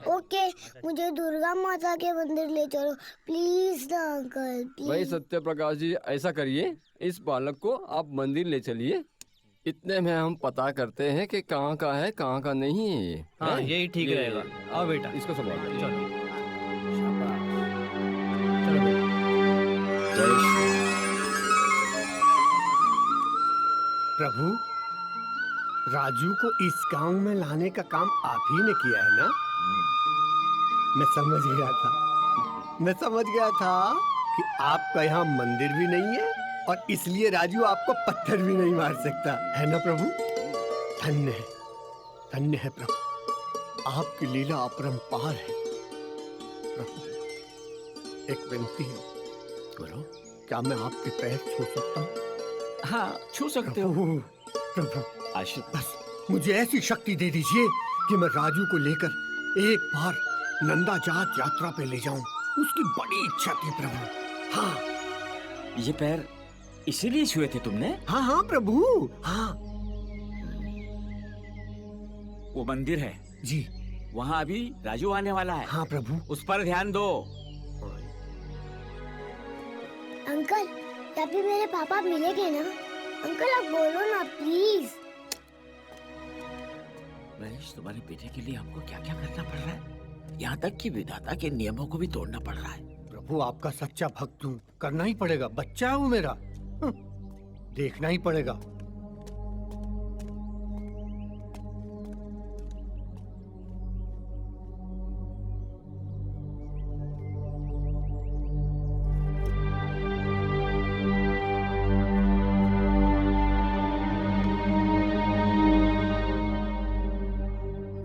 ओके, मुझे दुर्गा माता के मंदिर ले चलो प्लीज ना अंकल, प्लीज। भाई सत्य प्रकाश जी, ऐसा करिए, इस बालक को आप मंदिर ले चलिए। इतने में हम पता करते हैं कि कहाँ का है कहाँ का नहीं है ये। हाँ, यही ठीक रहेगा। आओ बेटा, इसको संभाल। चलो प्रभु, राजू को इस गांव में लाने का काम आप ही ने किया है ना? मैं समझ गया था कि आपका यहाँ मंदिर भी नहीं है और इसलिए राजू आपको पत्थर भी नहीं मार सकता है ना प्रभु? धन्य है प्रभु, आपकी लीला अपरंपार है। प्रभु, एक विनती है। बोलो। क्या मैं आपके पैर छू सकता हूँ? हाँ, छू सकते हो। प्रभु, आशीर्वाद। बस मुझे ऐसी शक्ति दे दीजिए कि मैं राजू को लेकर एक बार नंदा जात यात्रा पे ले जाऊं। उसकी बड़ी इच्छा थी प्रभु। हाँ। ये पैर इसीलिए छुए थे तुमने? हाँ हाँ प्रभु, हाँ। वो मंदिर है जी, वहाँ अभी राजू आने वाला है। हाँ प्रभु। उस पर ध्यान दो। अंकल, यहाँ पे मेरे पापा मिलेंगे ना? अंकल आप बोलो ना प्लीज। महेश, तुम्हारे बेटे के लिए हमको क्या क्या करना पड़ रहा है, यहाँ तक कि विधाता के नियमों को भी तोड़ना पड़ रहा है। प्रभु, आपका सच्चा भक्त हूँ, करना ही पड़ेगा। बच्चा है वो मेरा, देखना ही पड़ेगा।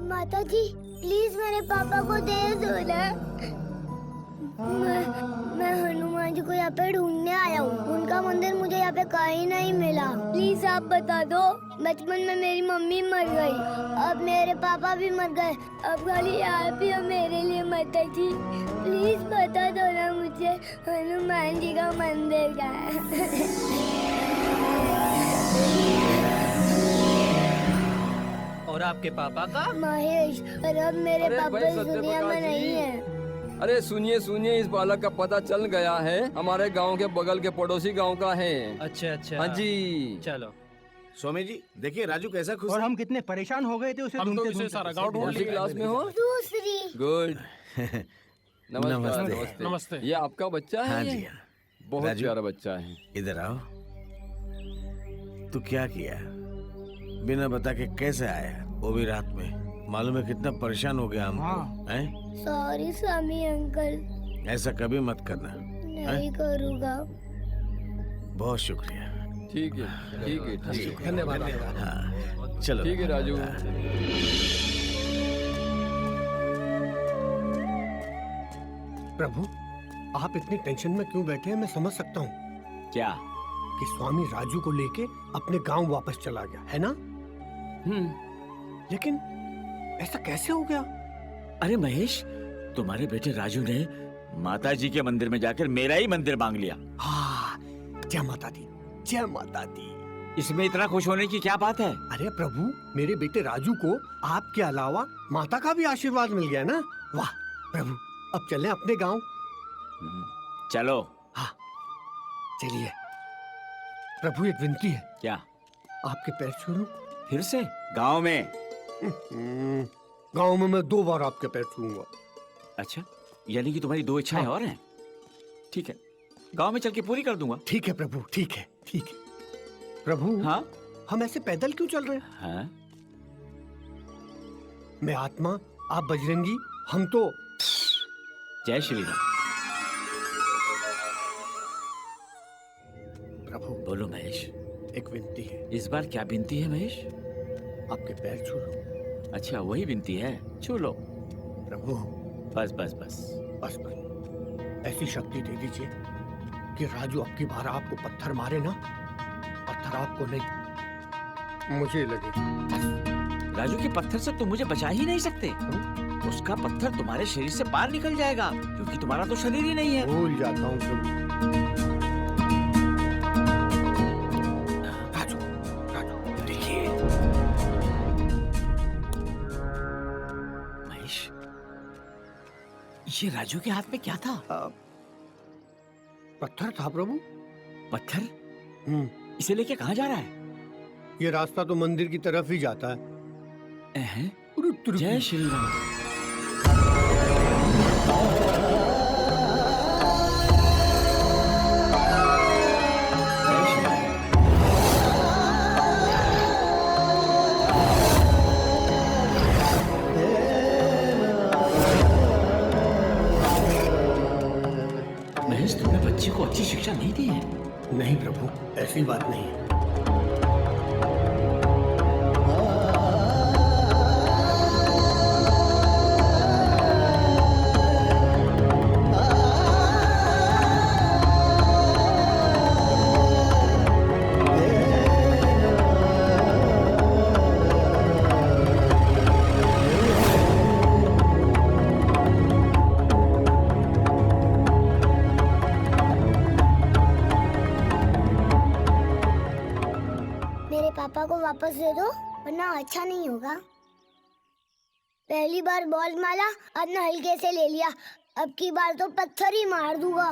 माता जी प्लीज मेरे पापा को दे दो ना। मैं हनुमान जी को यहाँ पे ढूंढने आया हूँ। उनका मंदिर मुझे यहाँ पे कहीं नहीं मिला। प्लीज आप बता दो। बचपन में मेरी मम्मी मर गई, अब मेरे पापा भी मर गए, अब खाली आप ही हो मेरे लिए माता जी। प्लीज बता दो ना मुझे हनुमान जी का मंदिर कहाँ है। और आपके पापा का? महेश, और अब मेरे अरे पापा भाई इस सत्य दुनिया में प्रकाश नहीं जी। है। अरे सुनिए सुनिए, इस बालक का पता चल गया है, हमारे गांव के बगल के पड़ोसी गांव का है। अच्छा अच्छा। हाँ जी। चलो स्वामी जी, देखिए राजू कैसा खुश और है। हम कितने परेशान हो गए थे उसे ढूंढते सारा गांव ढूंढ दूसरी क्लास में हो? दूसरी। गुड। नमस्कार। नमस्ते। नमस्ते। ये आपका बच्चा है? हाँ ये? जी, हाँ। बहुत राजू। प्यारा बच्चा है। इधर आओ। तू क्या किया, बिना बता के कैसे आया, वो भी रात में? मालूम है कितना परेशान हो गया हमको, हैं? सॉरी स्वामी अंकल। ऐसा कभी मत करना। नहीं करूँगा। बहुत शुक्रिया। ठीक है ठीक है ठीक है। धन्यवाद। हाँ, चलो। ठीक है राजू। प्रभु, आप इतनी टेंशन में क्यों बैठे हैं मैं समझ सकता हूँ। क्या? कि स्वामी राजू को लेके अपने गांव वापस चला गया है ना? लेकिन ऐसा कैसे हो गया? अरे महेश, तुम्हारे बेटे राजू ने माता जी के मंदिर में जाकर मेरा ही मंदिर मांग लिया। हाँ, जय माता दी, जय माता दी। इसमें इतना खुश होने की क्या बात है? अरे प्रभु, मेरे बेटे राजू को आपके अलावा माता का भी आशीर्वाद मिल गया ना। वाह प्रभु, अब चलें अपने गांव। चलो। हाँ चलिए। प्रभु, एक विनती है। क्या? आपके पैर छू लूं? फिर से? गांव में? गांव में मैं 2 बार आपके पैर छूंगा। अच्छा, यानी कि तुम्हारी 2 इच्छाएं और हैं। ठीक है, गांव में चल के पूरी कर दूंगा। ठीक है प्रभु, ठीक है, ठीक है। प्रभु, हाँ, हम ऐसे पैदल क्यों चल रहे हैं? हाँ? मैं आत्मा, आप बजरंगी, हम तो। जय श्री राम। प्रभु बोलो महेश। एक विनती है। इस बार क्या विनती है महेश? आपके पैर छू लो। अच्छा, वही विनती है, छू लो। प्रभु बस बस बस बस बस, ऐसी शक्ति दे दीजिए कि राजू अब की बार आपको पत्थर मारे ना, पत्थर आपको नहीं मुझे लगे। राजू के पत्थर से तुम मुझे बचा ही नहीं सकते। उसका पत्थर तुम्हारे शरीर से बाहर निकल जाएगा, क्योंकि तुम्हारा तो शरीर ही नहीं है। भूल जाता हूँ प्रभु। राजू, राजू देखिए। महेश, ये राजू के हाथ में क्या था? पत्थर था प्रभु। पत्थर? इसे लेके कहाँ जा रहा है? ये रास्ता तो मंदिर की तरफ ही जाता है। जय श्री राम। महेश, तुमने बच्चे को अच्छी शिक्षा नहीं दी है। नहीं प्रभु, ऐसी बात नहीं है। पापा को वापस दे दो, वरना अच्छा नहीं होगा। पहली बार बॉल मारा, अपना हल्के से ले लिया, अब की बार तो पत्थर ही मार दूंगा।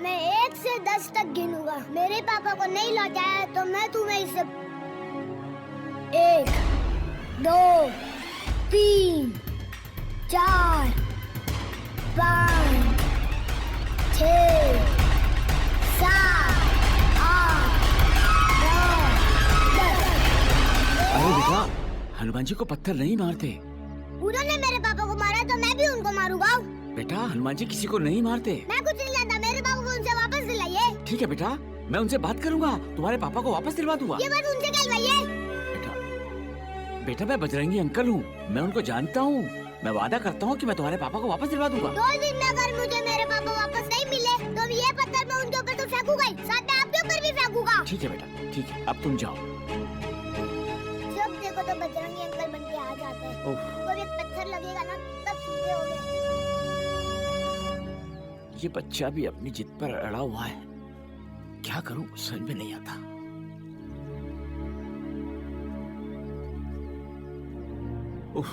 मैं 1 से 10 तक गिनूंगा, मेरे पापा को नहीं लौटाया तो मैं तुम्हें इसे 1, 2, 3, 4, 5, 6, 7, 8, 9, 10। अरे बेटा, हनुमान जी को पत्थर नहीं मारते। उन्होंने मेरे पापा को मारा तो मैं भी उनको मारूंगा। बेटा, हनुमान जी किसी को नहीं मारते। मैं कुछ नहीं जानता, मेरे पापा को उनसे वापस दिलाइए। ठीक है बेटा, मैं उनसे बात करूंगा, तुम्हारे पापा को वापस दिलवा दूंगा। ये बात उनसे कहलवाइए। बेटा, मैं बजरंगी अंकल हूँ, मैं उनको जानता हूँ। मैं वादा करता हूँ कि मैं तुम्हारे पापा को वापस दिलवा दूंगा। 2 दिन में अगर मुझे मेरे पापा वापस नहीं मिले तो ये पत्थर मैं उनके ऊपर तो फेंकूंगा ही, साथ में आपके ऊपर भी फेंकूंगा। ठीक है बेटा, ठीक है, अब तुम जाओ। जब देखो तो बजरंगी अंकल बन के आ जाते हैं। कोई एक पत्थर लगेगा ना तब सीधे हो गए। ये बच्चा भी अपनी जिद पर अड़ा हुआ है, क्या करूं समझ में नहीं आता। उफ,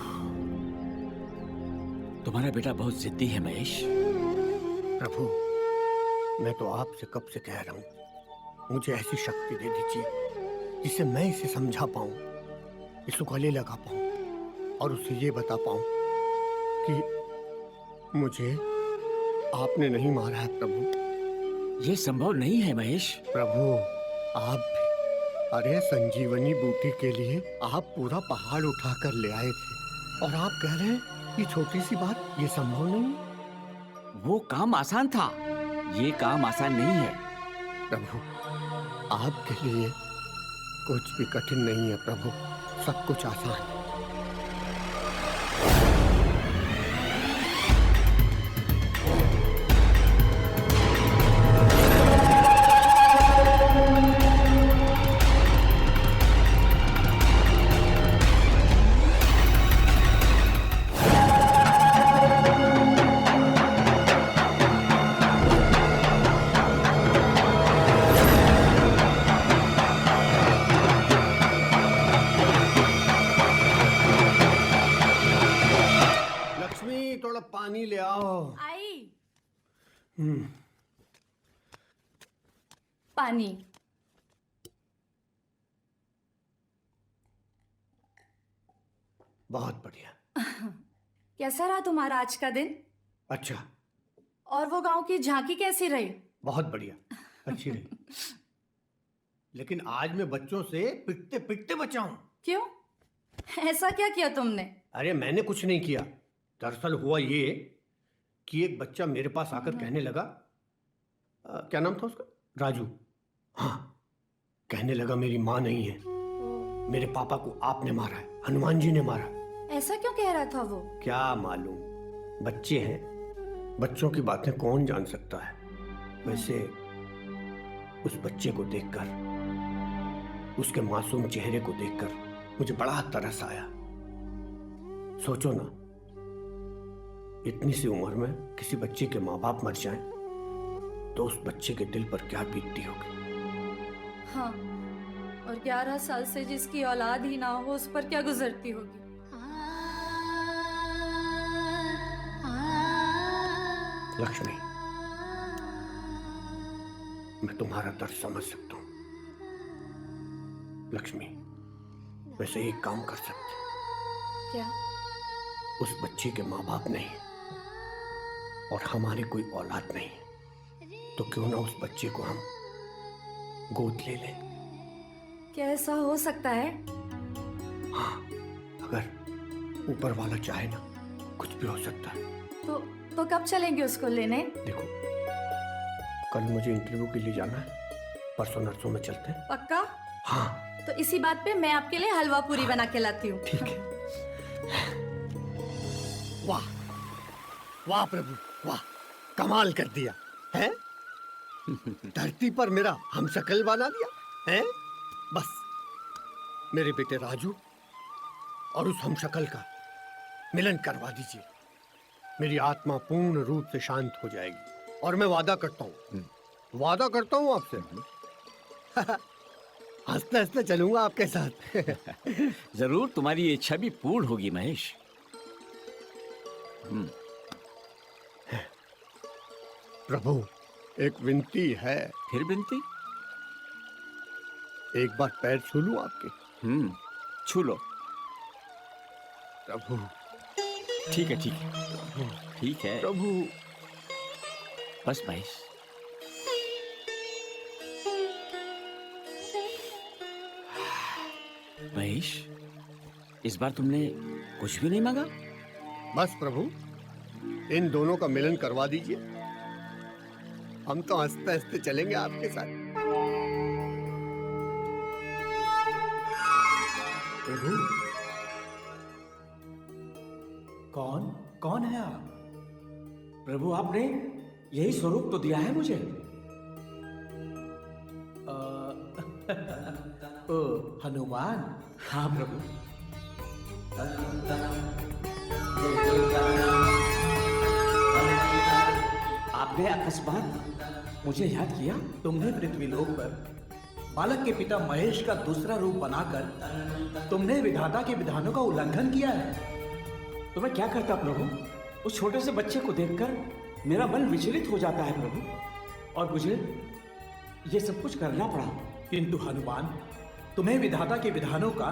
तुम्हारा बेटा बहुत जिद्दी है महेश। प्रभु, मैं तो आपसे कब से कह रहा हूँ, मुझे ऐसी शक्ति दे दीजिए जिससे मैं इसे समझा पाऊं, इसे गले लगा पाऊं और उसे ये बता पाऊं कि मुझे आपने नहीं मारा है प्रभु। ये संभव नहीं है महेश। प्रभु, आप भी, अरे संजीवनी बूटी के लिए आप पूरा पहाड़ उठा कर ले आए थे और आप कह रहे हैं ये छोटी सी बात, ये संभव नहीं। वो काम आसान था, ये काम आसान नहीं है। प्रभु, आपके लिए कुछ भी कठिन नहीं है प्रभु, सब कुछ आसान है। पानी ले आओ। आई। पानी। बहुत बढ़िया। कैसा रहा तुम्हारा आज का दिन? अच्छा, और वो गांव की झांकी कैसी रही? बहुत बढ़िया, अच्छी रही। लेकिन आज मैं बच्चों से पिटते पिटते बचा हूं। क्यों? ऐसा क्या किया तुमने? अरे मैंने कुछ नहीं किया। दरअसल हुआ ये कि एक बच्चा मेरे पास आकर कहने लगा, क्या नाम था उसका? राजू। हाँ, कहने लगा मेरी माँ नहीं है, मेरे पापा को आपने मारा है, हनुमान जी ने मारा। ऐसा क्यों कह रहा था वो? क्या मालूम, बच्चे हैं, बच्चों की बातें कौन जान सकता है। वैसे उस बच्चे को देखकर, उसके मासूम चेहरे को देखकर मुझे बड़ा तरस आया। सोचो ना, इतनी सी उम्र में किसी बच्चे के माँ बाप मर जाएं, तो उस बच्चे के दिल पर क्या बीतती होगी। हाँ, और 11 साल से जिसकी औलाद ही ना हो उस पर क्या गुजरती होगी। लक्ष्मी, मैं तुम्हारा दर्द समझ सकता हूं। लक्ष्मी, वैसे एक काम कर सकते। क्या? उस बच्चे के माँ बाप नहीं और हमारी कोई औलाद नहीं, तो क्यों ना उस बच्चे को हम गोद ले लें। क्या ऐसा हो सकता है? हाँ, अगर ऊपर वाला चाहे ना, कुछ भी हो सकता है। तो कब चलेंगे उसको लेने? देखो, कल मुझे इंटरव्यू के लिए जाना है, परसों नरसों में चलते हैं। पक्का? हाँ। तो इसी बात पे मैं आपके लिए हलवा पूरी बना के लाती हूँ। ठीक है। वाह वाह प्रभु, वाह, कमाल कर दिया है। धरती पर मेरा हमशक्ल बना दिया है। बस मेरे बेटे राजू और उस हमशक्ल का मिलन करवा दीजिए, मेरी आत्मा पूर्ण रूप से शांत हो जाएगी। और मैं वादा करता हूँ आपसे, हंसते हंसते चलूंगा आपके साथ। जरूर तुम्हारी ये इच्छा भी पूर्ण होगी महेश। प्रभु, एक विनती है। फिर विनती? एक बार पैर छू लूं आपके? छू लो। प्रभु। ठीक है, ठीक है, ठीक है प्रभु। बस महेश, महेश, इस बार तुमने कुछ भी नहीं मांगा? बस प्रभु, इन दोनों का मिलन करवा दीजिए, हम तो हंसते हंसते चलेंगे आपके साथ। प्रभु, कौन है आप? प्रभु, आपने यही स्वरूप तो दिया है मुझे। ओ, हनुमान। हाँ प्रभु। आपने अकस्मात मुझे याद किया। तुमने पृथ्वीलोक पर बालक के पिता महेश का दूसरा रूप बनाकर तुमने विधाता के विधानों का उल्लंघन किया है। तो मैं क्या करता प्रभु? उस छोटे से बच्चे को देखकर मेरा मन विचलित हो जाता है प्रभु, और मुझे ये सब कुछ करना पड़ा। किंतु हनुमान, तुम्हें विधाता के विधानों का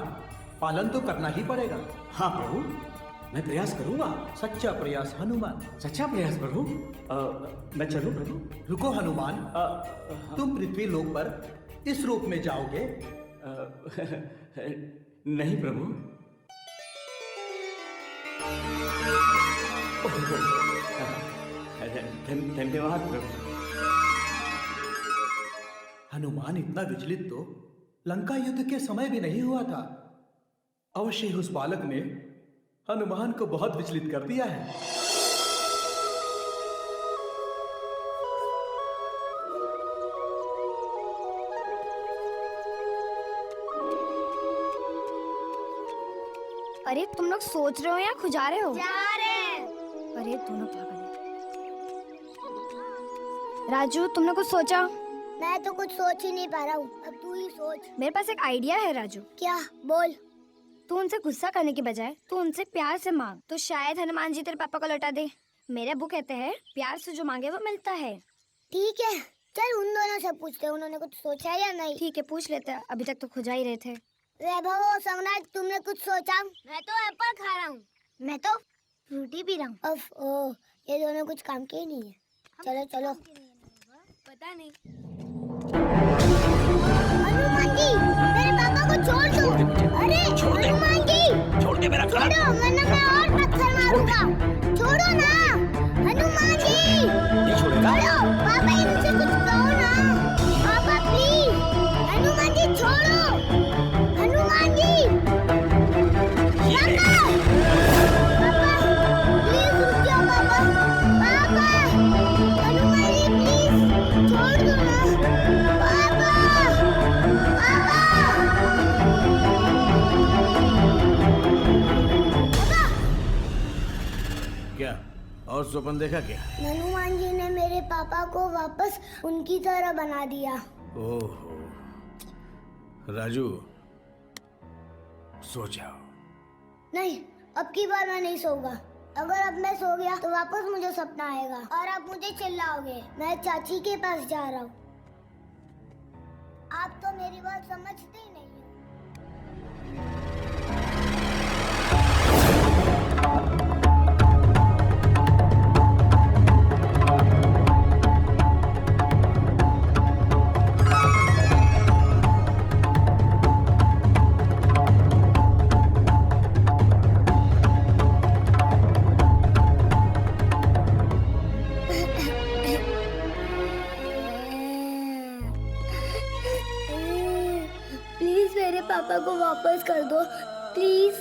पालन तो करना ही पड़ेगा। हाँ प्रभु, मैं प्रयास करूंगा। सच्चा प्रयास हनुमान। सच्चा प्रयास प्रभु। मैं चलूं प्रभु? रुको हनुमान, तुम पृथ्वी लोक पर इस रूप में जाओगे? नहीं प्रभु। धन्यवाद प्रभु। हनुमान, इतना विचलित तो लंका युद्ध के समय भी नहीं हुआ था। अवश्य ही उस बालक ने हनुमान को बहुत विचलित कर दिया है। अरे तुम लोग सोच रहे हो या खुजा रहे हो? जा रहे हैं। अरे दोनों पागल हैं। राजू, तुमने कुछ सोचा? मैं तो कुछ सोच ही नहीं पा रहा हूँ, अब तू ही सोच। मेरे पास एक आइडिया है राजू। क्या? बोल। तू उनसे गुस्सा करने की बजाय तू उनसे प्यार से मांग, तो शायद हनुमान जी तेरे पापा को लौटा दे। मेरे अब्बू कहते हैं प्यार से जो मांगे वो मिलता है। ठीक है, चल उन दोनों से पूछते हैं, उन्होंने कुछ सोचा या नहीं। ठीक है, पूछ लेते हैं, अभी तक तो खुजा ही रहे थे। वैभव और सम्राट, तुमने कुछ सोचा? मैं तो एप्पल खा रहा हूँ। मैं तो फ्रूटी पी रहा हूँ। ये दोनों कुछ काम के ही नहीं है। चलो चलो। पता नहीं। हनुमान जी, मेरे पापा को छोड़ दो। अरे हनुमान जी, छोड़ दे मेरा कान। छोड़ो, वरना मैं और पत्थर मारूंगा। छोड़ो ना हनुमान जी। छोड़ो, पापा इनसे कुछ कहो ना। पापा प्लीज, हनुमान जी छोड़ो। हनुमान जी, पापा, पापा प्लीज रुक जाओ पापा। पापा, हनुमान जी प्लीज छोड़ दो ना। पापा, क्या और स्वप्न देखा क्या? हनुमान जी ने मेरे पापा को वापस उनकी तरह बना दिया। ओहो राजू, सो जाओ। नहीं, अब की बार मैं नहीं सोऊंगा। अगर अब मैं सो गया तो वापस मुझे सपना आएगा और आप मुझे चिल्लाओगे। मैं चाची के पास जा रहा हूँ। आप तो मेरी बात समझते ही नहीं हो। प्लीज मेरे पापा को वापस कर दो प्लीज।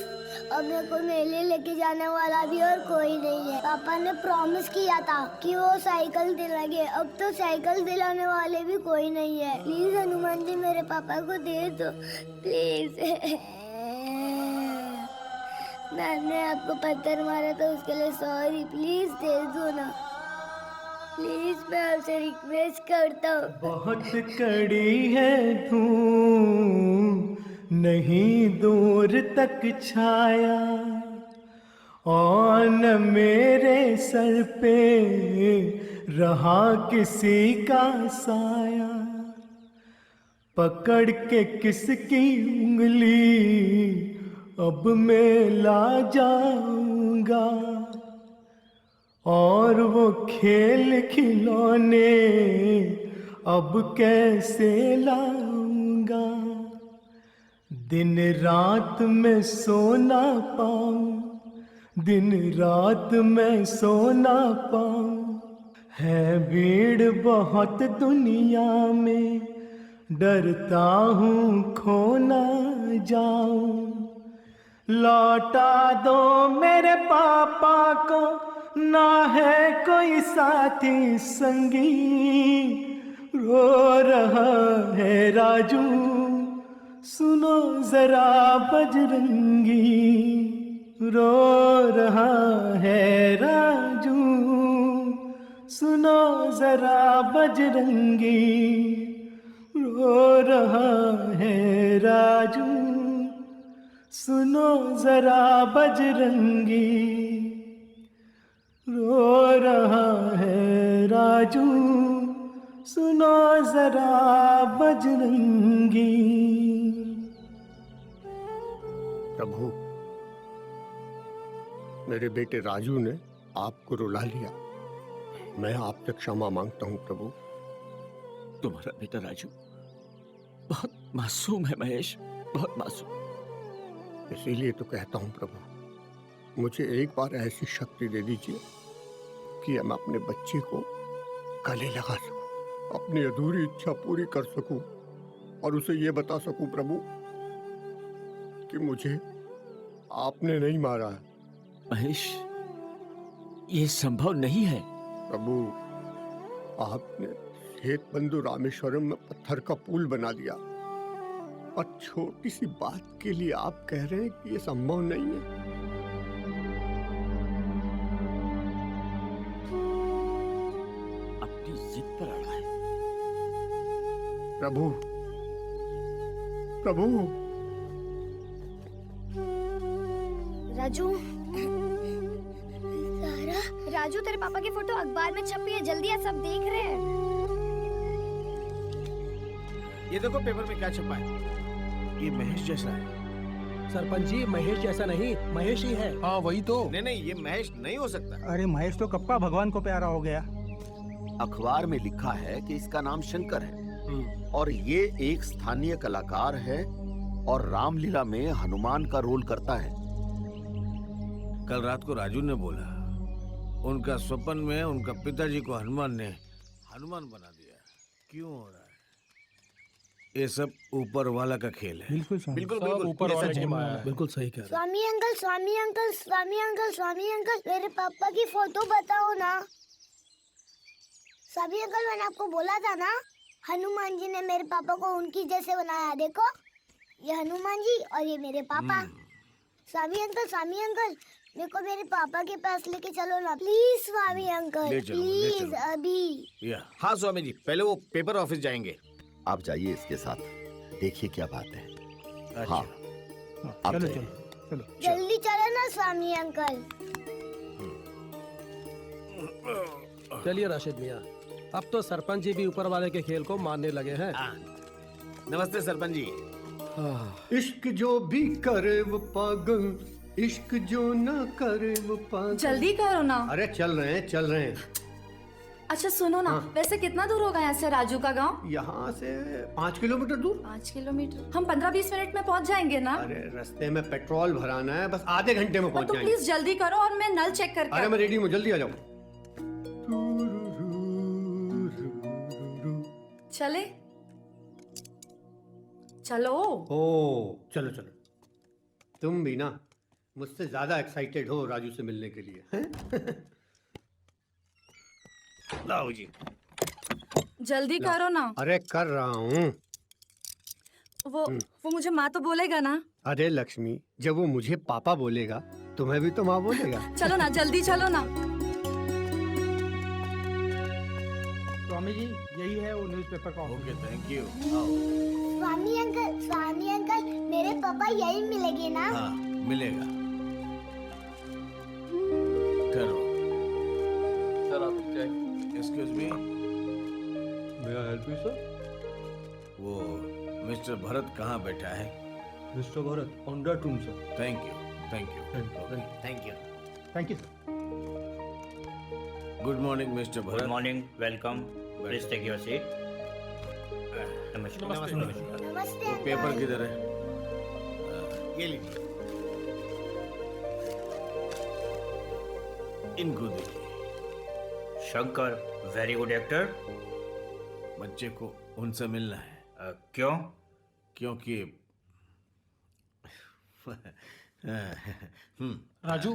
अब मेरे को मेले लेके जाने वाला भी और कोई नहीं है। पापा ने प्रॉमिस किया था कि वो साइकिल दिलाएंगे। अब तो साइकिल दिलाने वाले भी कोई नहीं है। प्लीज हनुमान जी मेरे पापा को दे दो प्लीज। मैंने आपको पत्थर मारा तो उसके लिए सॉरी। प्लीज दे दो ना प्लीज, मैं आपसे रिक्वेस्ट करता हूँ। बहुत कड़ी है धूम, नहीं दूर तक छाया, और न मेरे सर पे रहा किसी का साया। पकड़ के किसकी उंगली अब मैं ला जाऊंगा, और वो खेल खिलौने अब कैसे लाऊंगा। दिन रात मैं सो ना पाऊं, दिन रात मैं सो ना पाऊं। है भीड़ बहुत दुनिया में, डरता हूँ खो ना जाऊं। लौटा दो मेरे पापा को, ना है कोई साथी संगी। रो रहा है राजू, सुनो जरा बजरंगी। रो रहा है राजू, सुनो जरा बजरंगी। रो रहा है राजू, सुनो जरा बजरंगी। रो रहा है राजू, सुनो जरा बजरंगी। प्रभु, मेरे बेटे राजू ने आपको रुला लिया। मैं आपसे क्षमा मांगता हूँ प्रभु। तुम्हारा बेटा राजू बहुत मासूम है महेश, बहुत मासूम। इसीलिए तो कहता हूँ प्रभु, मुझे एक बार ऐसी शक्ति दे दीजिए कि मैं अपने बच्चे को गले लगा सकूं, अपनी अधूरी इच्छा पूरी कर सकूं और उसे ये बता सकूं प्रभु कि मुझे आपने नहीं मारा है। महेश, ये संभव नहीं है। प्रभु, आपने सेतबंधु रामेश्वरम में पत्थर का पुल बना दिया और छोटी सी बात के लिए आप कह रहे हैं कि ये संभव नहीं है। अपनी जिद पर अड़ा है। प्रभु, प्रभु। राजू, सारा, राजू तेरे पापा की फोटो अखबार में छपी है, जल्दी आ, सब देख रहे हैं। ये देखो पेपर में क्या छपा है। ये महेश जैसा है। सरपंच जी महेश जैसा नहीं, महेश ही है। हाँ वही तो। नहीं ये महेश नहीं हो सकता। अरे महेश तो कब का भगवान को प्यारा हो गया। अखबार में लिखा है कि इसका नाम शंकर है और ये एक स्थानीय कलाकार है और रामलीला में हनुमान का रोल करता है। कल रात को राजू ने बोला उनका स्वप्न में उनका पिताजी को हनुमान ने हनुमान बना दिया। क्यों हो रहा है? ये सब ऊपर वाला का खेल है। बिल्कुल बिल्कुल ऊपर वाले की माया है। बिल्कुल सही कह रहे हैं। स्वामी अंकल, स्वामी अंकल, स्वामी अंकल, स्वामी अंकल, मेरे पापा की फोटो बताओ ना। स्वामी अंकल, मैंने आपको बोला था ना, हनुमान जी ने मेरे पापा को उनकी जैसे बनाया। देखो, ये हनुमान जी और ये मेरे पापा। स्वामी अंकल, मेरे को मेरे पापा के पास लेके चलो ना प्लीज। स्वामी अंकल ले चलो, प्लीज अभी। हाँ स्वामी जी, पहले वो पेपर ऑफिस जाएंगे। आप जाइए इसके साथ, देखिए क्या बात है। अच्छा। हाँ आप चलो जाइए। चलो जल्दी चलो ना स्वामी अंकल। चलिए राशिद मियाँ, अब तो सरपंच जी भी ऊपर वाले के खेल को मानने लगे हैं। नमस्ते सरपंच जी। इश्क जो भी करे वो पागल, इश्क जो ना करे वो पागल। जल्दी करो ना। अरे चल रहे हैं। अच्छा सुनो ना, वैसे कितना दूर होगा यहाँ से राजू का गांव? यहाँ से 5 किलोमीटर दूर। 5 किलोमीटर। हम 15-20 मिनट में पहुँच जाएंगे ना? अरे रास्ते में पेट्रोल भराना है, बस आधे घंटे में पहुँच तो जाएंगे। प्लीज जल्दी करो और मैं नल चेक करके। अरे मैं रेडी हूँ, जल्दी आ जाओ। चले चलो। ओ चलो। तुम भी ना मुझसे ज्यादा एक्साइटेड हो राजू से मिलने के लिए, हैं? लाओ जी। जल्दी करो ना। अरे कर रहा हूँ। वो मुझे माँ तो बोलेगा ना? अरे लक्ष्मी, जब वो मुझे पापा बोलेगा तुम्हें भी तो माँ बोलेगा। चलो ना, जल्दी चलो ना। स्वामी जी, यही है वो न्यूज़पेपर का। Okay, thank you. Swami uncle, मेरे पापा यही मिलेंगे ना? हाँ मिलेगा। चलो सर आप चाय। Excuse me, may I help you sir? वो मिस्टर भरत कहाँ बैठा है? Mister Bharat on that room sir. Thank you. Good morning mister Bharat. Good morning, welcome, please take your seat. नमस्ते वो पेपर किधर है? ये लीजिए, इनको देखिए। Shankar very good actor. बच्चे को उनसे मिलना है। क्यों? क्योंकि राजू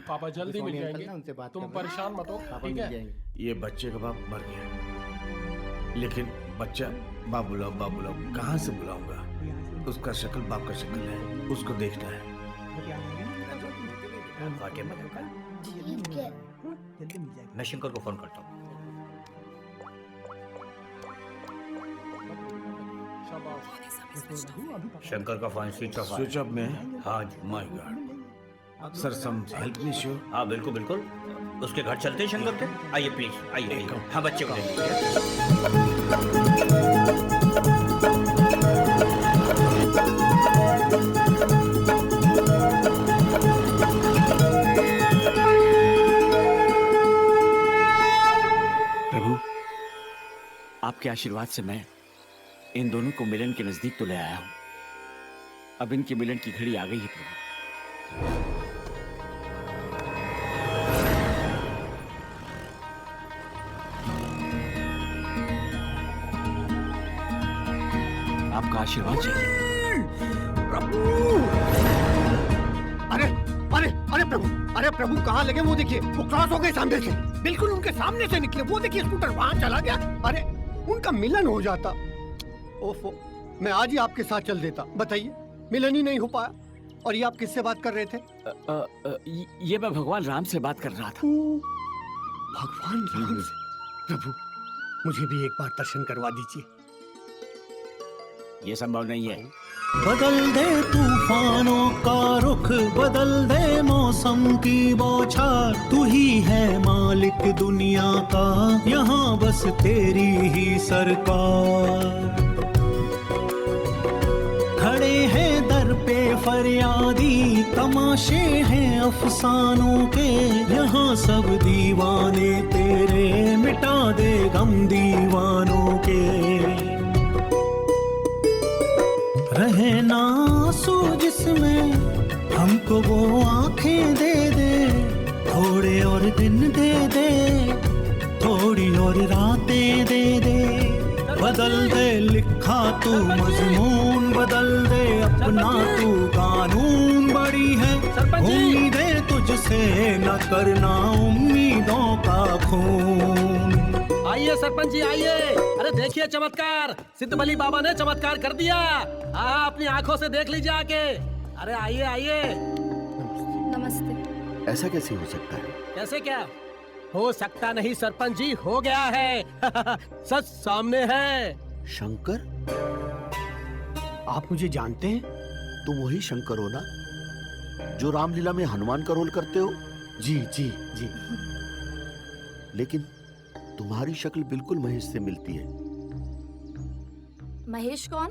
पापा जल्दी मिल जाएंगे, तुम परेशान मत हो, ठीक है? ये बच्चे का बाप मर गया, लेकिन बच्चा बाप बुलाओ कहाँ से बुलाऊंगा? उसका शक्ल बाप का शक्ल है, उसको देखना है। ठीक है। मैं शंकर को फोन करता हूँ। शंकर का फोन स्विच ऑफ में है? हाँ जी। My god sir, some help me sure. हाँ बिल्कुल, उसके घर चलते हैं शंकर के। आइए प्लीज, आइए। हाँ बच्चे को ले लीजिए। प्रभु, आपके आशीर्वाद से मैं इन दोनों को मिलन के नजदीक तो ले आया हूं। अब इनके मिलन की घड़ी आ गई है प्रभु। आपका आशीर्वाद चाहिए प्रभु। अरे प्रभु कहाँ लगे? वो देखिए, वो क्रॉस हो गए सामने से, बिल्कुल उनके सामने से निकले। वो देखिए स्कूटर वहां चला गया। अरे उनका मिलन हो जाता। ओफो, मैं आज ही आपके साथ चल देता। बताइए, मिलन ही नहीं हो पाया। और ये आप किससे बात कर रहे थे? ये मैं भगवान राम से बात कर रहा था। भगवान राम से? प्रभु, मुझे भी एक बार दर्शन करवा दीजिए। ये संभव नहीं है। बदल दे तूफानों का रुख, बदल दे मौसम की बौछार। तू ही है मालिक दुनिया का, यहाँ बस तेरी ही सरकार। खड़े हैं दर पे फरियादी, तमाशे हैं अफसानों के, यहाँ सब दीवाने तेरे, मिटा दे गम दीवानों के। रहे ना आंसू जिसमें हमको वो आंखें दे दे, थोड़े और दिन दे दे, थोड़ी और रातें दे दे, बदल दे लिखा तू मजमून, बदल दे अपना तू कानून। बड़ी है उम्मीदें तुझसे, न करना उम्मीदों का खून। आइए सरपंच जी आइए, अरे देखिए चमत्कार, सिद्ध बली बाबा ने चमत्कार कर दिया। अपनी आंखों से देख लीजिए आके। अरे आइए आइए। नमस्ते। ऐसा कैसे हो सकता है? कैसे क्या हो सकता नहीं सरपंच जी, हो गया है। सच सामने है। शंकर? आप मुझे जानते हैं? तुम वही शंकर हो ना जो रामलीला में हनुमान का रोल करते हो? जी जी जी। लेकिन तुम्हारी शक्ल बिल्कुल महेश से मिलती है। महेश कौन?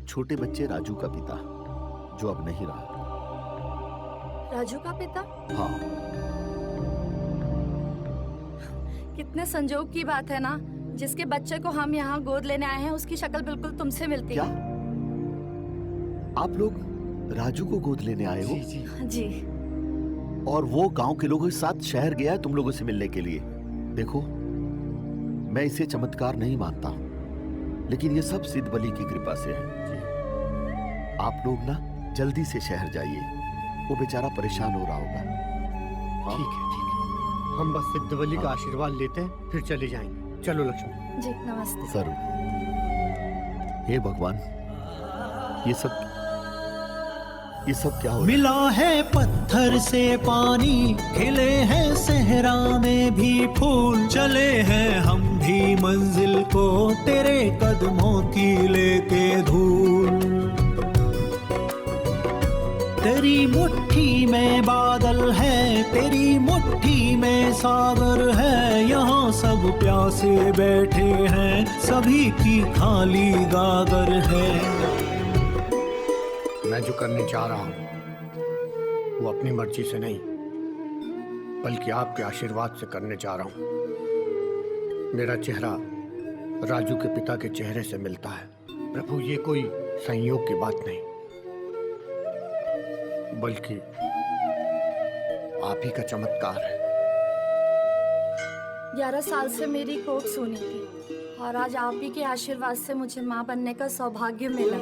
छोटे बच्चे राजू का पिता, जो अब नहीं रहा। राजू का पिता? हाँ। कितने संजोग की बात है ना, जिसके बच्चे को हम यहाँ गोद लेने आए हैं उसकी शक्ल बिल्कुल तुमसे मिलती है। आप लोग राजू को गोद लेने आए हो? जी। और वो गांव के लोगों के साथ शहर गया है तुम लोगों से मिलने के लिए। देखो, मैं इसे चमत्कार नहीं मानता, लेकिन ये सब सिद्ध बली की कृपा से है। आप लोग ना जल्दी से शहर जाइए, वो बेचारा परेशान हो रहा होगा। ठीक है ठीक है, हम बस सिद्ध बली का आशीर्वाद लेते हैं, फिर चले जाएंगे। चलो लक्ष्मी जी। नमस्ते। जरूर। हे भगवान, ये सब क्या हो? मिला है पत्थर से पानी, खिले हैं सहरा में भी फूल, चले हैं हम भी मंजिल को, तेरे कदमों की लेके धूल। तेरी मुट्ठी में बादल है, तेरी मुट्ठी में सागर है, यहाँ सब प्यासे बैठे हैं, सभी की खाली गागर है। मैं जो करने जा रहा हूँ वो अपनी मर्जी से नहीं, बल्कि आपके आशीर्वाद से करने जा रहा हूँ। मेरा चेहरा राजू के पिता के चेहरे से मिलता है। प्रभु, ये कोई संयोग की बात नहीं, बल्कि आप ही का चमत्कार है। 11 साल से मेरी कोख सुनी थी, और आज आप ही के आशीर्वाद से मुझे माँ बनने का सौभाग्य मिला।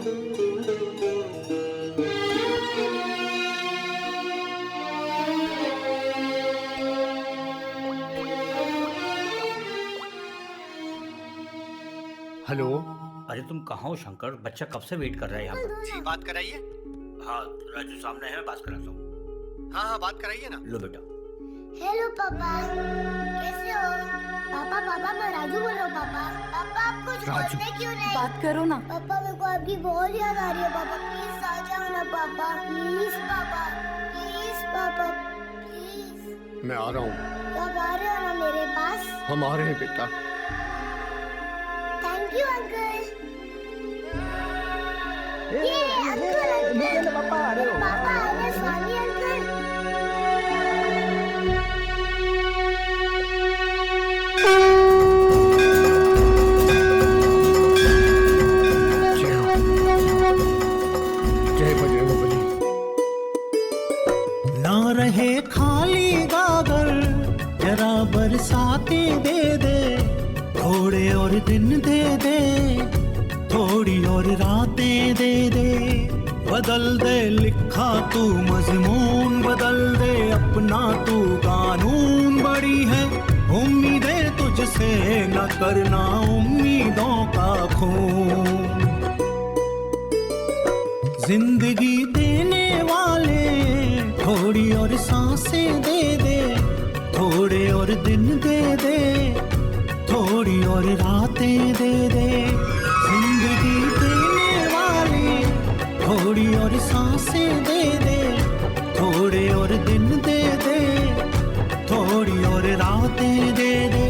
हेलो। अरे तुम कहाँ हो शंकर? बच्चा कब से वेट कर रहा है यहाँ पर। जी, बात कराइए। हाँ, राजू सामने है, मैं बात कराता हूँ। हाँ बात कराइए ना। लो बेटा। हेलो पापा, कैसे हो? पापा पापा, मैं राजू बोल रहा हूँ। पापा पापा, आप कुछ बोलते क्यों नहीं? बात करो ना। पापा, मेरे को आपकी बहुत याद आ रही है। पापा प्लीज आ जाओ ना। पापा प्लीज, पापा प्लीज, पापा प्लीज। मैं आ रहा हूँ। कब आ रहे हो ना मेरे पास? हम आ रहे हैं बेटा। Thank you uncle. ये अंकल पापा आ रहे हो। पापा आ रहे, स्वामी अंकल। जय बजरंगबली। ना रहे खाली गागर, जरा बरसाते दे दे, थोड़े और दिन दे दे, थोड़ी और रातें दे दे, बदल दे लिखा तू मजमून, बदल दे अपना तू कानून। बड़ी है उम्मीदें तुझसे, न करना उम्मीदों का खून। जिंदगी देने वाले, थोड़ी और सांसें दे दे, थोड़े और दिन दे दे, थोड़ी और रातें दे दे। जिंदगी देने वाले, थोड़ी और सांसें दे दे, थोड़े और दिन दे दे, थोड़ी और रातें दे दे।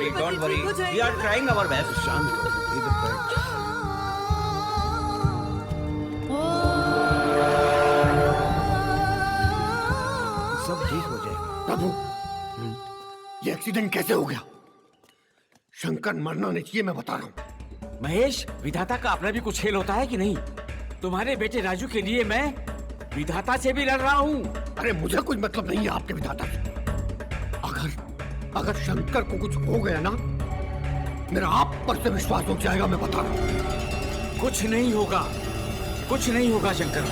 Worry, don't worry, we are trying our best. शांत करो, इधर बैठ। सब ठीक हो जाएगा। प्रभु, ये एक्सीडेंट कैसे हो गया? शंकर मरना नहीं चाहिए, मैं बता रहा हूँ। महेश, विधाता का अपना भी कुछ खेल होता है कि नहीं? तुम्हारे बेटे राजू के लिए मैं विधाता से भी लड़ रहा हूँ। अरे मुझे कुछ मतलब नहीं है आपके विधाता से। अगर शंकर को कुछ हो गया ना, मेरा आप पर से विश्वास हो जाएगा, मैं बता रहा हूँ। कुछ नहीं होगा, कुछ नहीं होगा शंकर।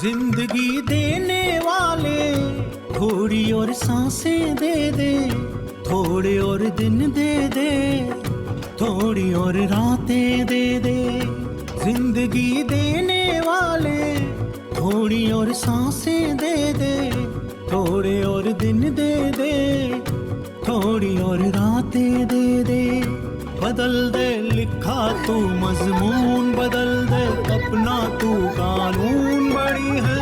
जिंदगी देने वाले थोड़ी और सांसें दे दे, थोड़े और दिन दे दे, थोड़ी और रातें दे दे। जिंदगी देने वाले थोड़ी और सांसें दे दे, थोड़े और दिन दे दे, थोड़ी और रातें दे दे। बदल दे लिखा तू मजमून, बदल दे अपना तू कानून। बड़ी है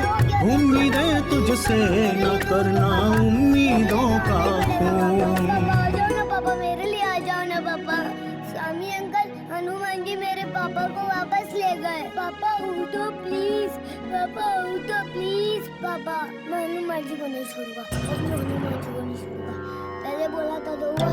उम्मीदें तुझसे, न करना उम्मीदों का खून। आ जाओ ना पापा, मेरे लिए आ जाओ ना पापा। स्वामी अंकल, हनुमान जी मेरे पापा को वापस ले गए। पापा उठो प्लीज, पापा उठो प्लीज। पापा, मैं हनुमान जी को नहीं छोड़ूंगा, मैं हनुमान जी को नहीं छोड़ूंगा। पहले बोला था तो हुआ।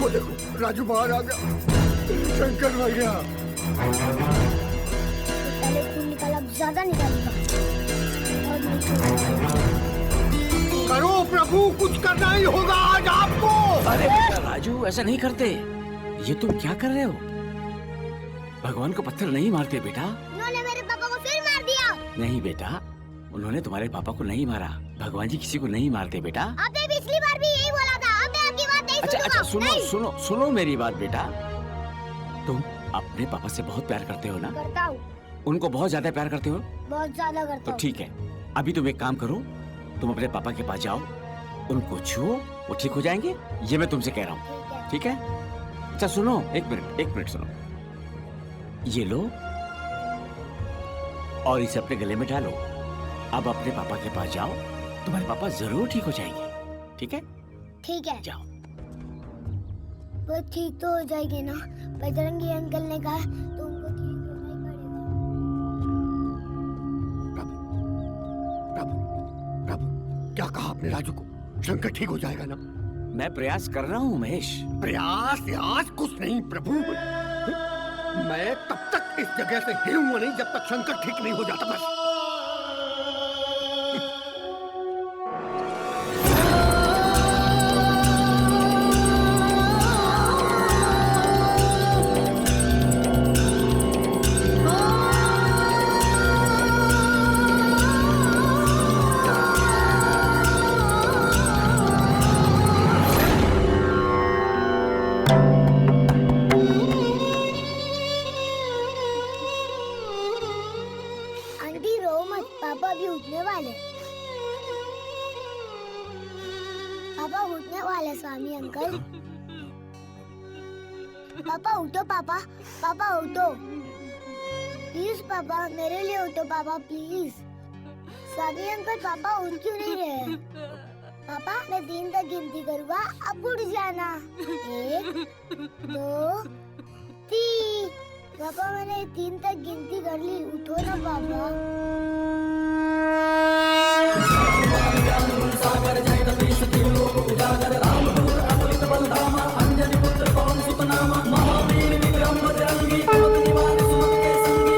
वो देखो राजू बाहर आ गया, शंकर मर गया। पहले खून निकाला, अब ज्यादा निकालेगा। करो प्रभु, कुछ करना ही होगा आज आपको। अरे बेटा राजू, ऐसा नहीं करते। ये तुम क्या कर रहे हो? भगवान को पत्थर नहीं मारते बेटा। उन्होंने मेरे पापा को फिर मार दिया। नहीं बेटा, उन्होंने तुम्हारे पापा को नहीं मारा। भगवान जी किसी को नहीं मारते बेटा। आपने पिछली बार भी यही बोला था। अब मैं आपकी बात नहीं सुनूंगा। अच्छा सुनो नहीं। सुनो सुनो मेरी बात बेटा। तुम अपने पापा से बहुत प्यार करते हो ना? करता हूँ, उनको बहुत ज्यादा प्यार करते हो? बहुत ज्यादा करता तो हूँ। ठीक है, अभी तुम एक काम करो, तुम अपने पापा के पास जाओ, उनको छुओ, वो ठीक हो जाएंगे। ये मैं तुमसे कह रहा हूँ, ठीक है? अच्छा सुनो, एक मिनट सुनो। ये लो और इसे अपने गले में डालो। अब अपने पापा के पास जाओ, तुम्हारे पापा जरूर ठीक हो जाएंगे, ठीक है? ठीक है, जाओ। वो ठीक तो हो जाएगी ना? बजरंगी अंकल ने कहा तो उनको ठीक होना ही पड़ेगा। प्रभु, क्या कहा आपने राजू को? शंकर ठीक हो जाएगा ना? मैं प्रयास कर रहा हूँ महेश। प्रयास कुछ नहीं प्रभु। मैं तब तक इस जगह से हिलूंगा नहीं जब तक शंकर ठीक नहीं हो जाता। बस पापा उठने वाले स्वामी अंकल। पापा उठो पापा, पापा उठो प्लीज पापा, मेरे लिए उठो पापा प्लीज। स्वामी अंकल पापा उठ क्यों नहीं रहे? पापा मैं 3 तक गिनती करूँगा, अब उठ जाना। 1 2 3। पापा मैंने 3 तक गिनती कर ली, उठो ना पापा। सागर जय कपीश तिरुलोक उजागर रामदूत अतुलित बलधामा अंजनी पुत्र पवन सुत नामा महावीर विक्रम बजरंगी कुमत निवार सुमत के संगी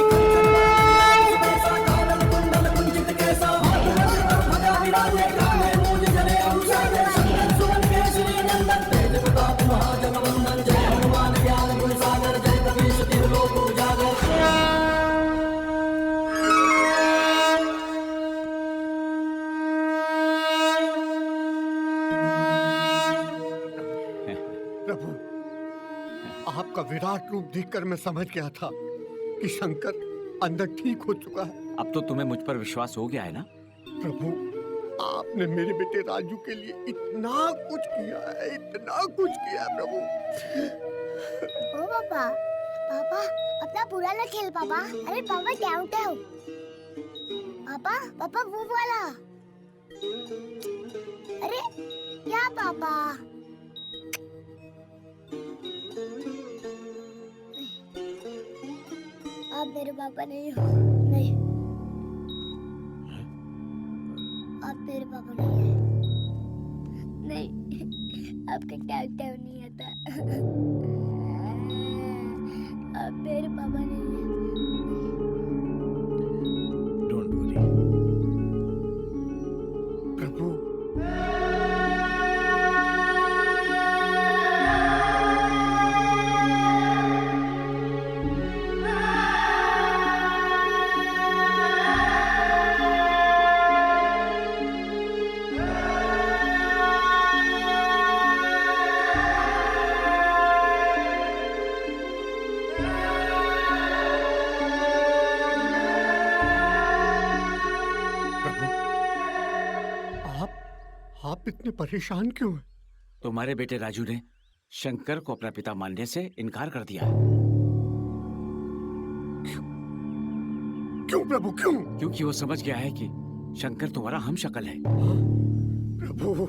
कंचन कानन कुंडल कुंचित केसा हाथ में ध्वजा विराजे काने मूज जने अनुसारे शंकर सुवन केसरी नंदन तेज प्रताप महाजगवंदन जय हनुमान ज्ञान गुण सागर जय कपीश तिरुलोक उजागर। आपका विराट रूप देखकर मैं समझ गया था कि शंकर अंदर ठीक हो चुका है। अब तो तुम्हें मुझ पर विश्वास हो गया है ना? प्रभु, आपने मेरे बेटे राजू के लिए इतना कुछ किया है, इतना कुछ किया है प्रभु। ओ पापा, पापा अपना पूरा ना खेल पापा। अरे पापा क्या उठे हो? पापा, पापा वो वाला। अरे क्या पापा? आप मेरे पापा नहीं हो। नहीं, आप मेरे पापा नहीं हैं। नहीं, आपका कैरेक्टर नहीं आता। आप मेरे पापा नहीं हैं। डोंट वरी प्रभु। आप इतने परेशान क्यों हैं? तुम्हारे बेटे राजू ने शंकर को अपना पिता मानने से इनकार कर दिया है। क्यों प्रभु क्यों? क्योंकि वो समझ गया है कि शंकर तुम्हारा हम शक्ल है। प्रभु,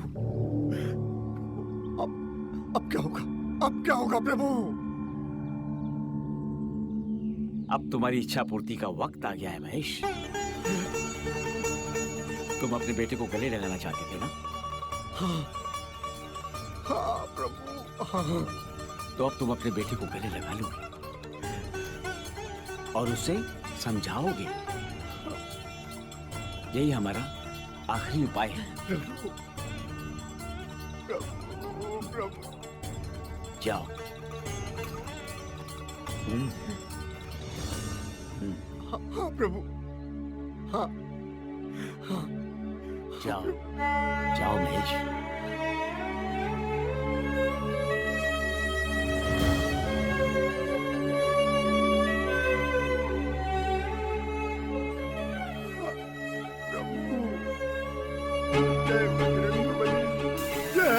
अब क्या होगा? अब क्या होगा प्रभु? अब तुम्हारी इच्छा पूर्ति का वक्त आ गया है महेश। तुम अपने बेटे को गले लगाना चाहते थे ना? हाँ, हाँ प्रभु, हाँ। तो अब तुम अपने बेटे को गले लगा लोगे और उसे समझाओगे। यही हमारा आखिरी उपाय है। प्रभु, प्रभु, प्रभु। जाओ। हाँ प्रभु, हाँ, हाँ। जाओ, जाओ महेश। जय बजरंगबली, जय।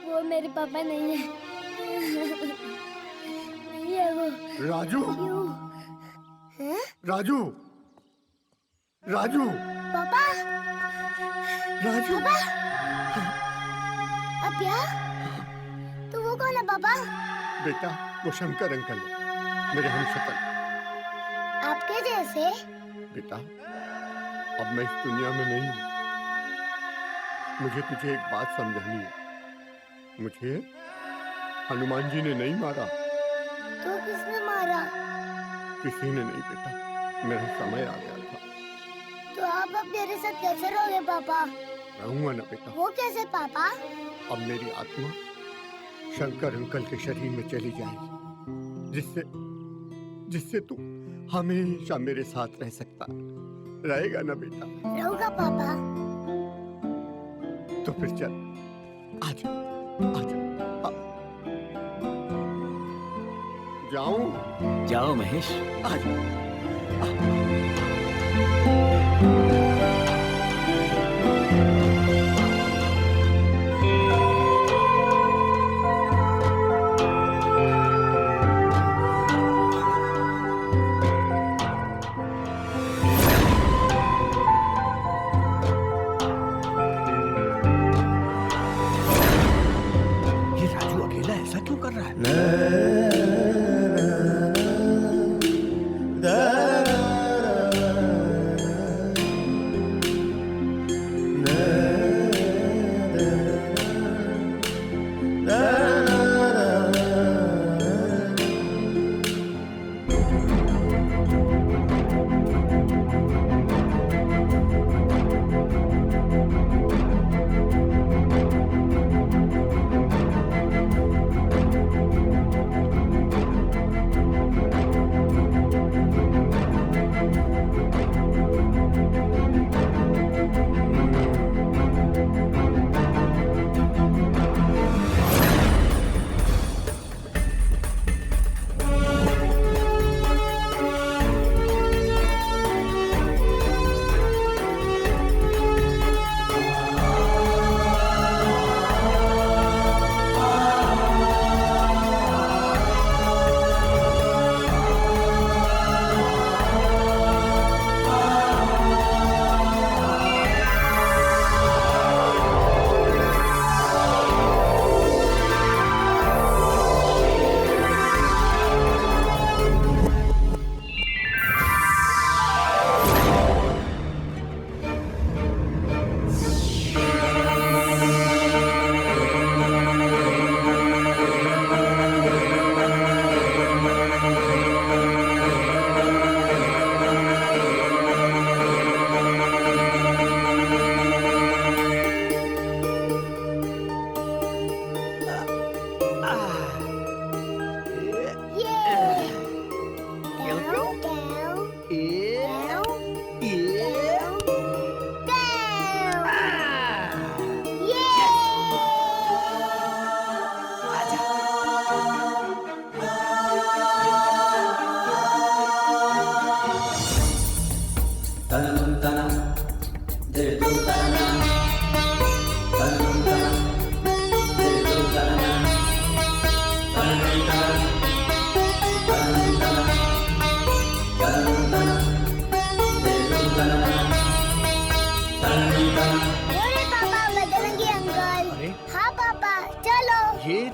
वो मेरे पापा नहीं है। नहीं है वो। राजू, क्यों? हैं? राजू, राजू, पापा, राजू। पापा, अब क्या? तो वो कौन है पापा? बेटा, वो शंकर अंकल है, मेरे हमशक्ल। आपके जैसे? बेटा, अब मैं इस दुनिया में नहीं हूँ। मुझे तुझे एक बात समझानी है। मुझे हनुमान जी ने नहीं मारा। तो किसने मारा? किसी ने नहीं बेटा, मेरा समय आ गया था। तो आप अब मेरे साथ कैसे रहोगे पापा? रहूंगा ना बेटा। वो कैसे पापा? अब मेरी आत्मा शंकर अंकल के शरीर में चली जाएगी, जिससे तू हमेशा मेरे साथ रह सकता रहेगा ना बेटा? रहूंगा पापा। तो फिर चल, जाऊं? जाओ महेश। ये राजू अकेला ऐसा क्यों कर रहा है?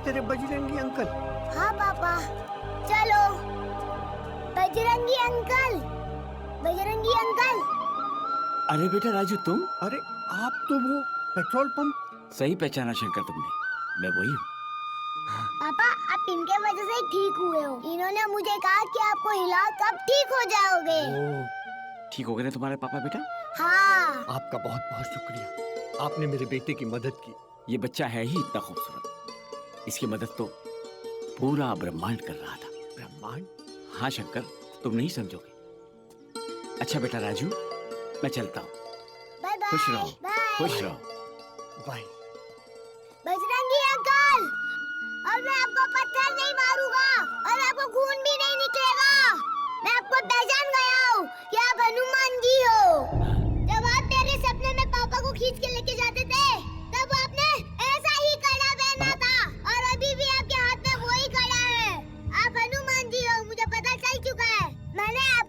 तेरे बजरंगी अंकल। हाँ पापा चलो। Bajrangi uncle, Bajrangi uncle. अरे बेटा राजू तुम? अरे आप तो वो पेट्रोल पंप। सही पहचाना शंकर तुमने, मैं वही हूँ। पापा आप इनके वजह से ही ठीक हुए हो। इन्होंने मुझे कहा कि आपको हिलाओ तब ठीक हो जाओगे। ठीक हो गए ना तुम्हारे पापा बेटा? हाँ। आपका बहुत बहुत शुक्रिया, आपने मेरे बेटे की मदद की। ये बच्चा है ही इतना खूबसूरत, इसकी मदद तो पूरा ब्रह्मांड कर रहा था। ब्रह्मांड? हाँ शंकर, तुम नहीं समझोगे। अच्छा बेटा राजू, मैं चलता हूँ। Bye bye. खुश रहो, खुश रहो। बाय। बजरंगी अंकल, और मैं आपको पत्थर नहीं मारूंगा और आपको खून भी नहीं निकलेगा। मैं आपको पहचान गया हूँ कि आप हनुमान जी हो। जब आप मेरे सपने में पापा को खींच के लेके जाते थे, तब आपने ऐसा ही कड़ा पहना था और अभी भी आपके हाथ में वही कड़ा है। आप हनुमान जी हो, मुझे पता चल चुका है। मैंने आप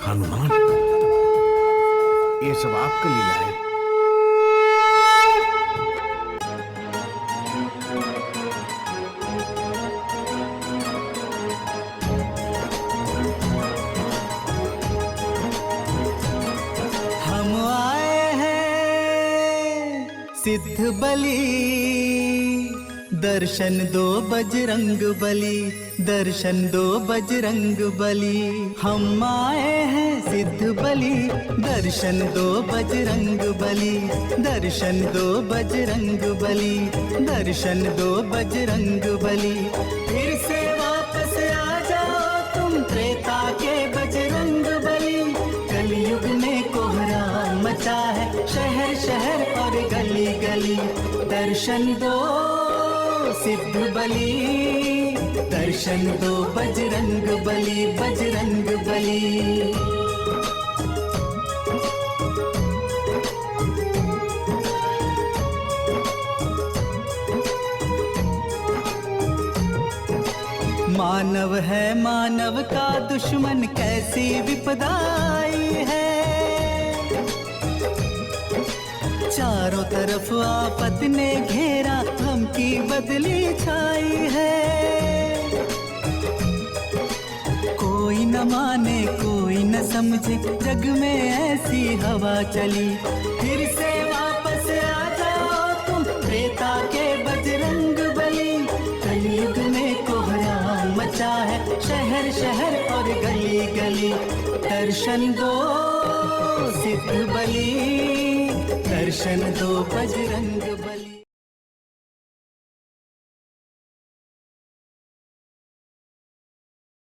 हनुमान, ये सब आपका लीला है। हम आए हैं सिद्ध बलि दर्शन दो बजरंग बली, दर्शन दो बजरंग बली। हम आए हैं सिद्ध बली, दर्शन दो बजरंग बली, दर्शन दो बजरंग बली, दर्शन दो बजरंग बली। फिर से वापस आ जाओ तुम त्रेता के बजरंग बली। कलयुग में कोहराम मचा है शहर शहर और गली गली। दर्शन दो सिद्ध बली, दर्शन दो बजरंग बली, बजरंग बली। मानव है मानव का दुश्मन, कैसी विपदा आई है। चारों तरफ आफत ने घेरा, हम की बदली छाई है। कोई न माने कोई न समझे, जग में ऐसी हवा चली। फिर से वापस आ जाओ तुम त्रेता के बजरंग बली। कलयुग में कोहराम मचा है शहर शहर और गली गली। दर्शन दो सिद्ध बली, दर्शन दो बजरंग बली।